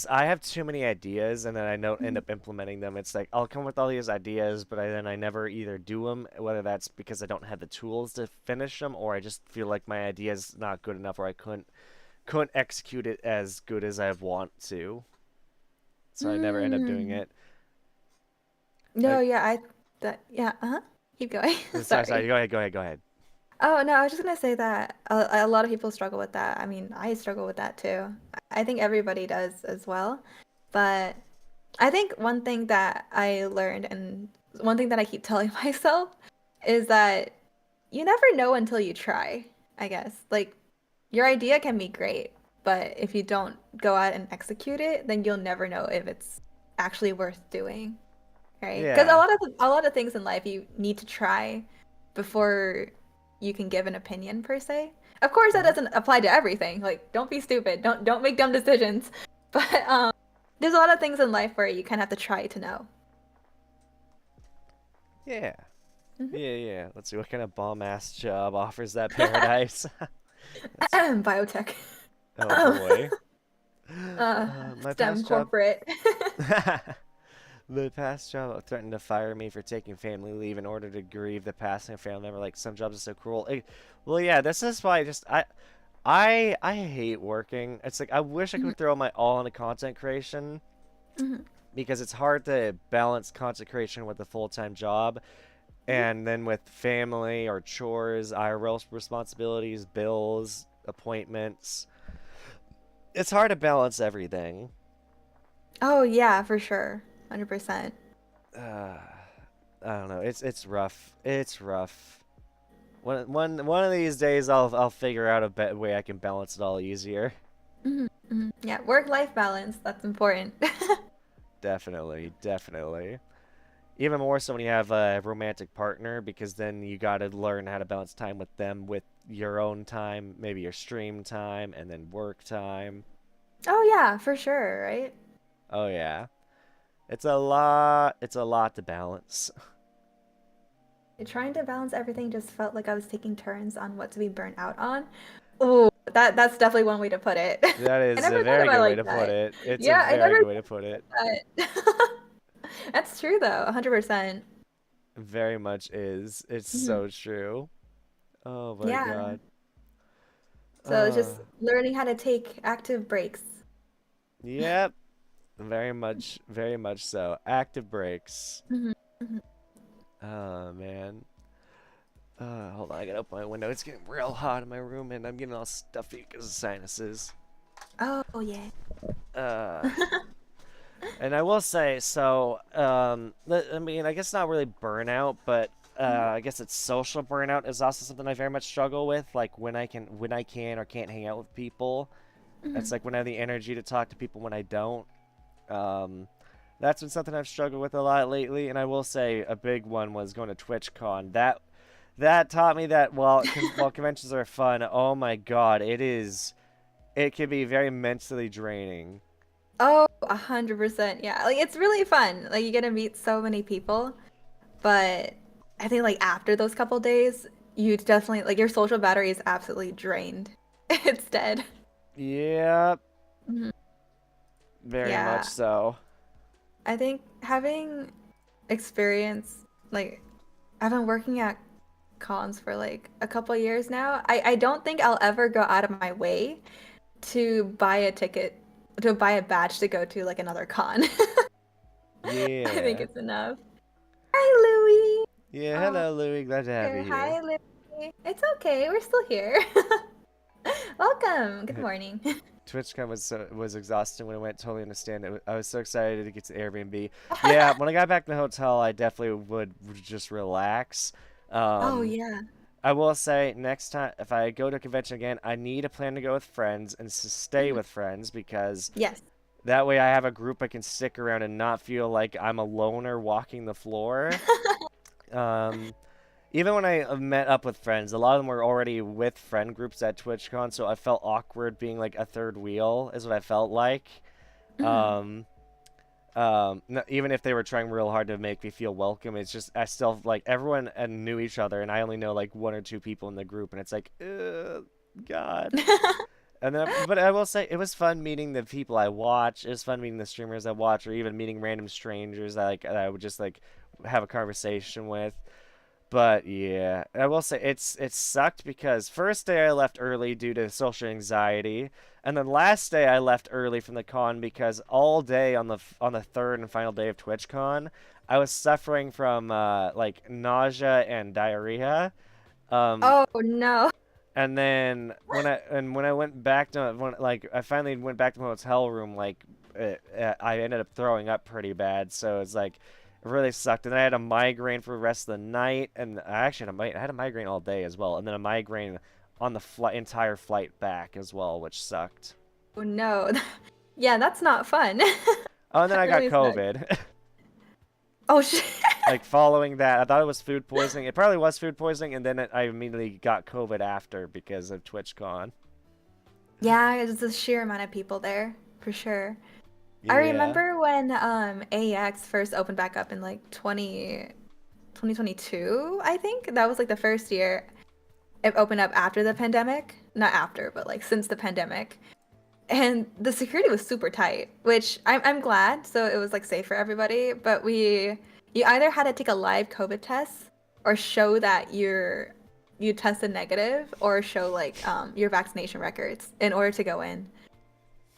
I have too many ideas and then I don't end Mhm. up implementing them. It's like I'll come with all these ideas, but then I never either do them, whether that's because I don't have the tools to finish them or I just feel like my idea is not good enough or I couldn't execute it as good as I want to. So I never end up doing Mm. it. No, Like, yeah, yeah, uh-huh. Keep going. sorry, Sorry. go ahead. Oh, no, I was just gonna say that a lot of people struggle with that. I mean, I struggle with that too. I think everybody does as well. But I think one thing that I learned and one thing that I keep telling myself is that you never know until you try, I guess. Like your idea can be great, but if you don't go out and execute it, then you'll never know if it's actually worth doing, right? Because Yeah. a lot of things in life you need to try before you can give an opinion per se. Of course, that Hmm. doesn't apply to everything. Like, don't be stupid. Don't make dumb decisions. But there's a lot of things in life where you kind of have to try to know. Yeah. Hmm. Yeah. Let's see what kind of bomb ass job offers that paradise. That's Biotech. oh boy. My STEM past job. corporate. The past job threatened to fire me for taking family leave in order to grieve the passing of family member. Like some jobs are so cruel. Well, yeah, this is why I hate working. It's like I wish I Mhm, could throw my all into content creation mhm. because it's hard to balance content creation with a full-time job and then with family or chores, IRL responsibilities, bills, appointments. It's hard to balance everything. Oh yeah, for sure. 100%. Uh, I don't know. It's rough. It's rough. One of these days, I'll figure out a better way I can balance it all easier. Hmm. Hmm. Yeah, work-life balance, that's important. Definitely, definitely. Even more so when you have a romantic partner, because then you got to learn how to balance time with them with your own time, maybe your stream time, and then work time. Oh yeah, for sure, right? Oh yeah, it's a lot. It's a lot to balance. Trying to balance everything just felt like I was taking turns on what to be burnt out on. Oh, that's definitely one way to put it. That I is never a thought very about it good way like to put that. it. It's a Yeah, I very never good way to put it. thought that. That's true though, 100%. Very much is. It's Hmm. so true. Oh my Yeah. God. So it's Uh, just learning how to take active breaks. yep. Very much so. Active breaks. Hmm. Hmm. Oh man. Hold on, I gotta open my window. It's getting real hot in my room, and I'm getting all stuffy because of sinuses. Oh yeah. Uh, and I will say, so, I mean, I guess not really burnout, but I guess it's social burnout is also something I very much struggle with. Like when I can or can't hang out with people. It's Hmm. like when I have the energy to talk to people when I don't. Um, that's been something I've struggled with a lot lately, and I will say a big one was going to TwitchCon. That taught me that while conventions are fun, oh my god, it can be very mentally draining. Oh, 100%. Yeah. Like it's really fun. Like you get to meet so many people, but I think like after those couple days, you definitely like your social battery is absolutely drained. It's dead. Yep, Mhm. very much Yeah. so. I think having experience like I've been working at cons for like a couple years now. I don't think I'll ever go out of my way to buy a ticket to buy a badge to go to like another con. I think Yeah. it's enough. Hi, Louie. Yeah, Oh, hello, Louie. Glad to have you here. here. Hi, Louie. It's okay. We're still here. Welcome. Good morning. TwitchCon was exhausting when I went. Totally understand it. I was so excited to get to the Airbnb. Yeah, when I got back to the hotel, I definitely would just relax. Oh Um, yeah. I will say next time if I go to a convention again, I need a plan to go with friends and to stay Mhm. with friends because Yes. that way I have a group I can stick around and not feel like I'm a loner walking the floor. Um, Even when I met up with friends, a lot of them were already with friend groups at TwitchCon, so I felt awkward being like a third wheel, is what I felt like. Mhm. Um, Even if they were trying real hard to make me feel welcome, it's just I still like everyone knew each other, and I only know like one or two people in the group, and it's like, God. And then, but I will say it was fun meeting the people I watch. It was fun meeting the streamers I watch, or even meeting random strangers that I would just like have a conversation with. But yeah, I will say it sucked because first day I left early due to social anxiety, and then last day I left early from the con because all day on the third and final day of TwitchCon, I was suffering from like nausea and diarrhea. Um, Oh no. and then when I went back to like I finally went back to my hotel room, like I ended up throwing up pretty bad. So it's like it really sucked. And then I had a migraine for the rest of the night, and I actually I had a migraine all day as well, and then a migraine on the entire flight back as well, which sucked. Oh no. Yeah, that's not fun. Oh, and then I got Really sucks. COVID. Oh shit. Like following that, I thought it was food poisoning. It probably was food poisoning, and then I immediately got COVID after because of TwitchCon. Yeah, it's the sheer amount of people there, for sure. I Yeah. remember when AX first opened back up in like 2022, I think. That was like the first year it opened up after the pandemic. Not after, but like since the pandemic. And the security was super tight, which I'm glad. So it was like safe for everybody. But you either had to take a live COVID test or show that you tested negative or show like your vaccination records in order to go in.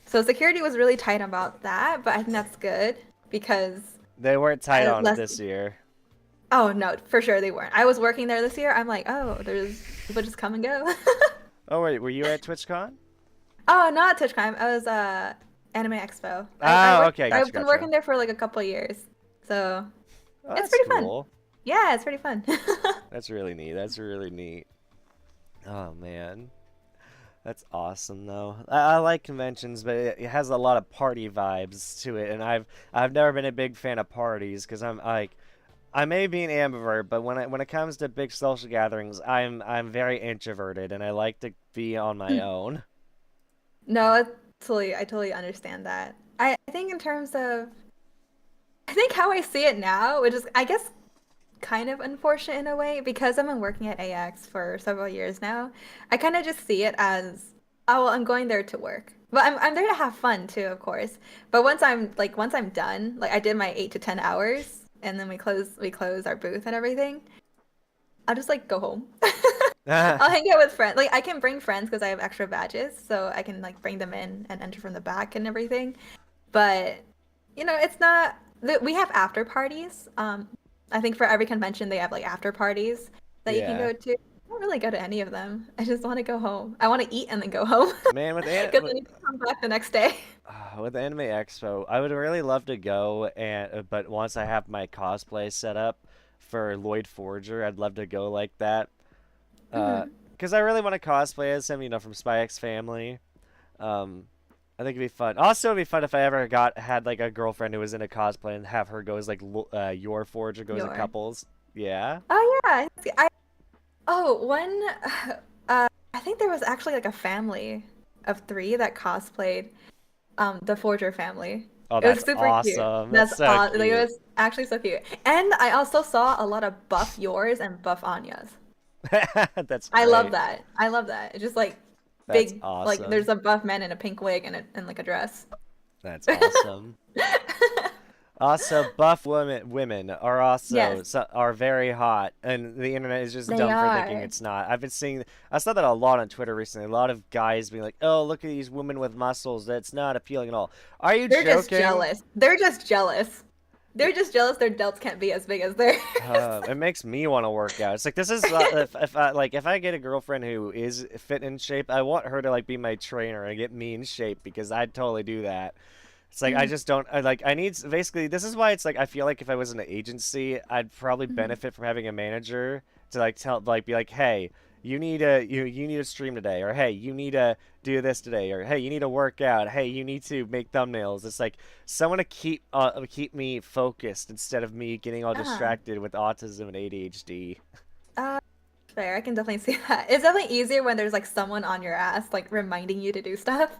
So security was really tight about that, but I think that's good because They weren't tight on it less. this year. Oh no, for sure they weren't. I was working there this year. I'm like, oh, there's people just come and go. Oh wait, were you at TwitchCon? Oh, not TwitchCon. I was Anime Expo. I Oh, worked. okay, I've gotcha, been gotcha. working there for like a couple of years, so Oh, it's that's pretty fun. cool. Yeah, it's pretty fun. That's really neat. That's really neat. Oh man, that's awesome though. I like conventions, but it has a lot of party vibes to it, and I've never been a big fan of parties because I'm like I may be an ambivert, but when it comes to big social gatherings, I'm very introverted, and I like to be on my own. No, I totally understand that. I think in terms of, I think how I see it now, which is I guess kind of unfortunate in a way because I've been working at AX for several years now. I kind of just see it as, oh, well, I'm going there to work. But I'm there to have fun too, of course. But once I'm done, like I did my 8 to 10 hours and then we close our booth and everything, I'll just like go home. I'll hang out with friends. Like I can bring friends because I have extra badges, so I can like bring them in and enter from the back and everything. But it's not. We have after parties. I think for every convention they have like after parties that you can Yeah, go to. I don't really go to any of them. I just want to go home. I want to eat and then go home man, because I need to come back the next day. with Anime Expo, I would really love to go, and but once I have my cosplay set up for Lloyd Forger, I'd love to go like that. Mhm. Because I really want to cosplay as him, from Spy X Family. Um, I think it'd be fun. Also, it'd be fun if I ever had like a girlfriend who was in a cosplay and have her go as like your Forger goes in Your. couples. Yeah. Oh yeah. One. I think there was actually like a family of three that cosplayed the Forger family. Oh, It was that's super cute. awesome. That's so Like it cute. was actually so cute. And I also saw a lot of buff yours and buff Anya's. That's I love great. that. I love that. It's just like That's big, like awesome. there's a buff man in a pink wig and like a dress. That's awesome. Also, buff women are Yes, are very hot, and the internet is just they dumb for thinking are. it's not. I saw that a lot on Twitter recently. A lot of guys being like, "Oh, look at these women with muscles. That's not appealing at all." Are you They're just joking? jealous. They're just jealous. They're just jealous their delts can't be as big as theirs. It makes me want to work out. It's like this is if I get a girlfriend who is fit in shape, I want her to like be my trainer and get me in shape because I'd totally do that. It's like I Mhm, just don't I need basically this is why it's like I feel like if I was in an agency, I'd probably mhm. benefit from having a manager to like be like, "Hey, you need to stream today," or "Hey, you need to do this today," or "Hey, you need to work out." "Hey, you need to make thumbnails." It's like someone to keep me focused instead of me getting all Uh-huh. distracted with autism and ADHD. Uh, Fair. I can definitely see that. It's definitely easier when there's like someone on your ass, like reminding you to do stuff.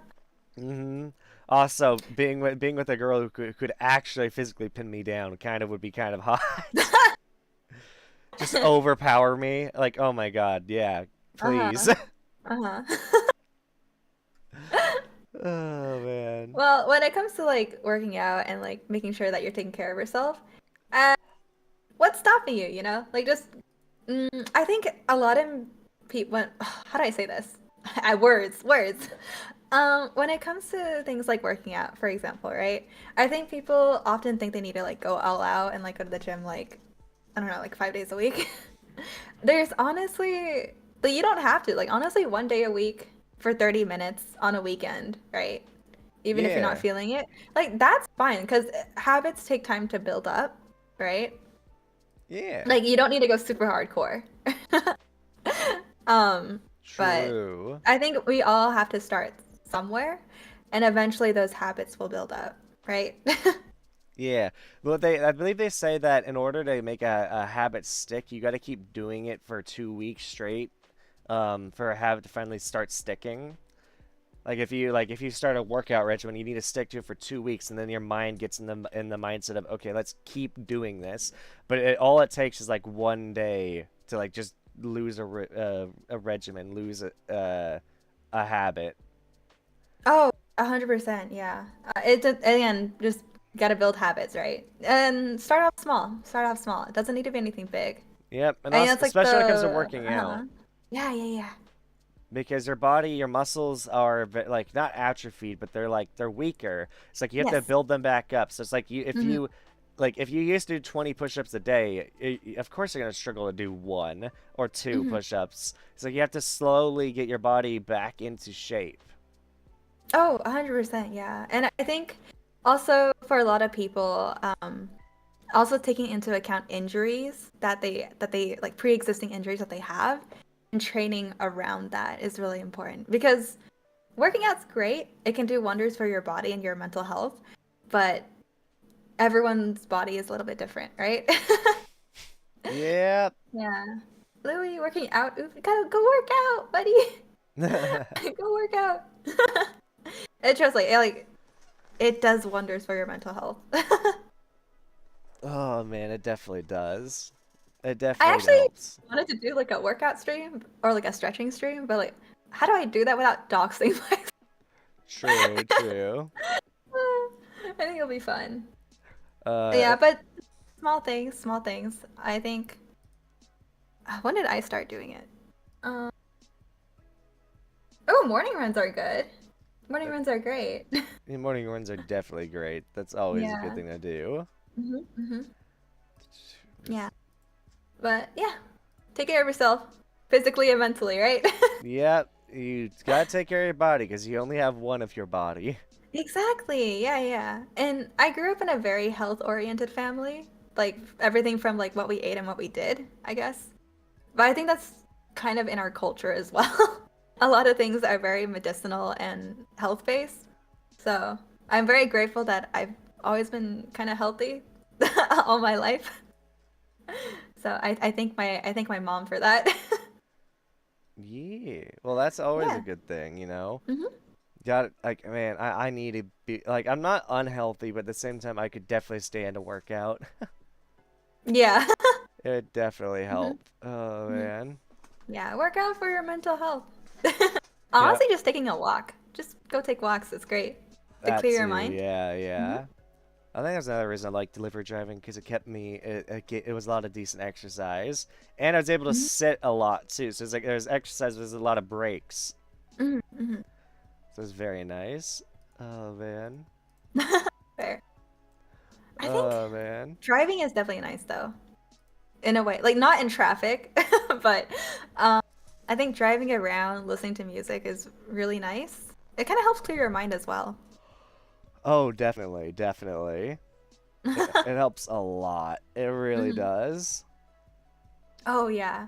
Mm-hmm. Also, being with a girl who could actually physically pin me down kind of would be kind of hot. Just overpower me. Like, oh my God, yeah, please. Uh-huh. Uh-huh. Oh man. Well, when it comes to like working out and like making sure that you're taking care of yourself, uh, what's stopping you, you know? Like just I think a lot of people how do I say this? I words. When it comes to things like working out, for example, right? I think people often think they need to like go all out and like go to the gym like I don't know, like 5 days a week. There's honestly, but you don't have to. Like honestly, 1 day a week for 30 minutes on a weekend, right? Even if you're not Yeah. feeling it, like that's fine because habits take time to build up, right? Yeah. Like you don't need to go super hardcore. um, but True. I think we all have to start somewhere, and eventually those habits will build up, right? Yeah. Well, I believe they say that in order to make a habit stick, you got to keep doing it for 2 weeks straight, for a habit to finally start sticking. Like if you start a workout regimen, you need to stick to it for 2 weeks, and then your mind gets in the mindset of okay, let's keep doing this. But all it takes is like 1 day to like just lose a regimen, lose a habit. Oh, 100%, yeah. It's again just gotta build habits, right? And start off small. Start off small. It doesn't need to be anything big. Yep, and I mean, also that's like especially when it comes to the working out. Yeah, yeah, yeah. Because your body, your muscles are like not atrophied, but they're weaker. It's like you have to Yes. build them back up. So it's like Hmm. if you used to do 20 push-ups a day, of course you're gonna struggle to do one or two Hmm. push-ups. It's like you have to slowly get your body back into shape. Oh, 100%, yeah. And I think also for a lot of people, also taking into account injuries that they like pre-existing injuries that they have and training around that is really important because working out's great. It can do wonders for your body and your mental health, but everyone's body is a little bit different, right? Yeah. Yeah. Louis, working out. Ooh, gotta go work out, buddy. Go work out. It just like it does wonders for your mental health. Oh man, it definitely does. It I definitely actually helps. wanted to do like a workout stream or like a stretching stream, but like, how do I do that without doxing myself? True, true. I think it'll be fun. Uh, Yeah, but small things, small things. I think. When did I start doing it? Um, oh, morning runs are good. Morning runs are great. morning runs are definitely great. That's always a good Yeah. thing to do. Hmm. Yeah. But yeah, take care of yourself, physically and mentally, right? Yep, you gotta take care of your body because you only have one of your body. Exactly. Yeah, yeah. And I grew up in a very health-oriented family. Like everything from like what we ate and what we did, I guess. But I think that's kind of in our culture as well. A lot of things are very medicinal and health-based. So I'm very grateful that I've always been kind of healthy all my life. So I thank my mom for that. Yeah, well, that's always a Yeah. good thing, you know? Hmm. Got like, man, I need to be like, I'm not unhealthy, but at the same time, I could definitely stand a workout. Yeah. It would definitely Hmm. help. Oh, Hmm. man. Yeah. Work out for your mental health. Yep, Honestly, just taking a walk. Just go take walks. It's great to that clear your too. mind. Yeah, Hmm. yeah. I think that's another reason I like delivery driving because it kept me, it was a lot of decent exercise. And I was able to Hmm. sit a lot too. So it's like there's exercise, there's a lot of breaks. Hmm. Hmm. So it's very nice. Oh, man. Fair. I think Oh, man. driving is definitely nice though, in a way. Like not in traffic, but um, I think driving around, listening to music is really nice. It kind of helps clear your mind as well. Oh, definitely, definitely. It helps a lot. It really Hmm. does. Oh yeah.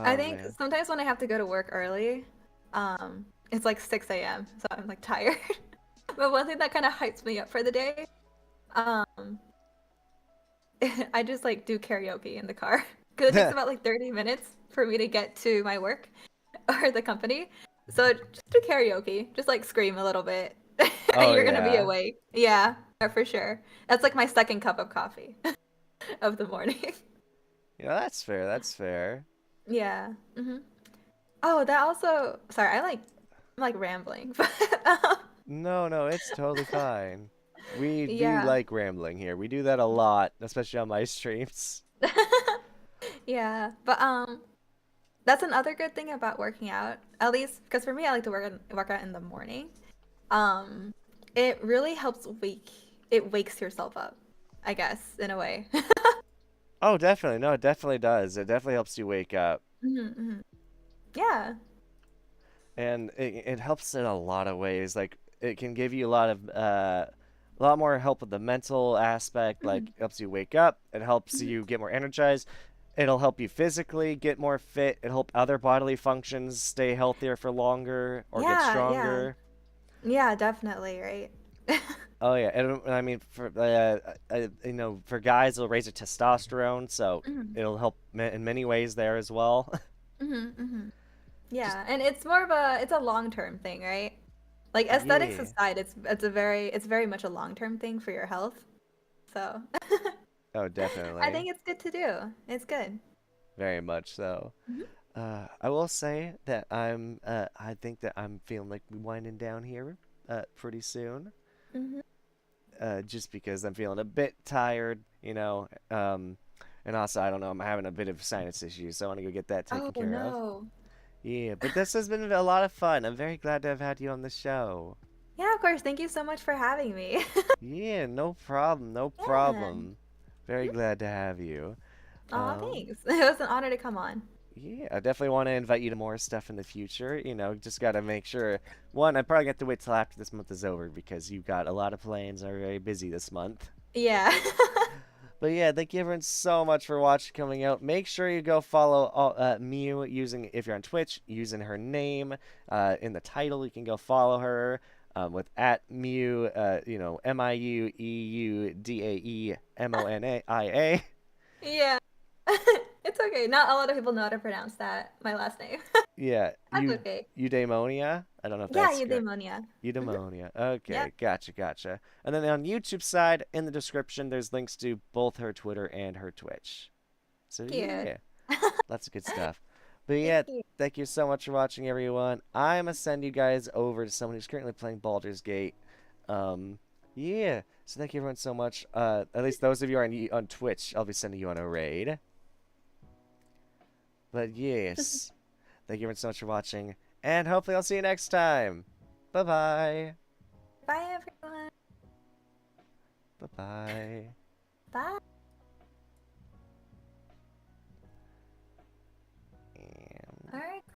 I Oh, think man. sometimes when I have to go to work early, it's like 6 a.m. So I'm like tired. But one thing that kind of hypes me up for the day, um, I just like do karaoke in the car because it takes about like 30 minutes for me to get to my work or the company. So just do karaoke, just like scream a little bit. Oh You're gonna be yeah. awake. Yeah, for sure. That's like my second cup of coffee of the morning. Yeah, that's fair. That's fair. Yeah. Oh, that also. Sorry, I'm like rambling, but No, no, it's totally fine. We yeah. like rambling here. We do that a lot, especially on my streams. Yeah, but that's another good thing about working out. At least because for me, I like to work out in the morning. Um, it really helps it wakes yourself up, I guess, in a way. Oh, definitely. No, it definitely does. It definitely helps you wake up. hmm Yeah. And it helps in a lot of ways. Like it can give you a lot more help with the mental aspect. Like hmm it helps you wake up. It helps hmm you get more energized. It'll help you physically get more fit. It'll help other bodily functions stay healthier for longer or get Yeah, yeah. stronger. Yeah, definitely, right? Oh yeah, and I mean for for guys it'll raise your testosterone, so hmm it'll help in many ways there as well. hmm Just Yeah, and it's more of it's a long-term thing, right? Like aesthetics yeah. aside, it's very much a long-term thing for your health. So Oh, I definitely. think it's good to do. It's good. Very much so. hmm I will say that I think that I'm feeling like we're winding down here pretty soon. hmm Just because I'm feeling a bit tired, and also I don't know, I'm having a bit of sinus issues, so I want to go get that Oh taken care of. no. Yeah, but this has been a lot of fun. I'm very glad to have had you on the show. Yeah, of course. Thank you so much for having me. Yeah, no problem, no Yeah. problem. Very glad to have you. Aw, Um, thanks. It was an honor to come on. yeah, I definitely want to invite you to more stuff in the future. Just got to make sure. One, I probably have to wait till after this month is over because you've got a lot of plans and are very busy this month. Yeah. But yeah, thank you everyone so much for watching coming out. Make sure you go follow Mew if you're on Twitch, using her name in the title. You can go follow her with at Mew, MiuEuDaeMonia. Yeah. It's okay. Not a lot of people know how to pronounce that, my last name. Yeah, That's okay. Eudaimonia. I don't know if Yeah, that's good. eudaimonia. hmm Eudaimonia. Yep. Okay, gotcha, gotcha. And then on YouTube side, in the description, there's links to both her Twitter and her Twitch. So Cute. yeah. Lots of good stuff. But Thank yeah, you. thank you so much for watching, everyone. I'm gonna send you guys over to someone who's currently playing Baldur's Gate. Um, yeah. So thank you everyone so much. At least those of you on Twitch, I'll be sending you on a raid. But yes, thank you everyone so much for watching, and hopefully I'll see you next time. Bye bye. Bye, everyone. Bye bye. Bye. And All right.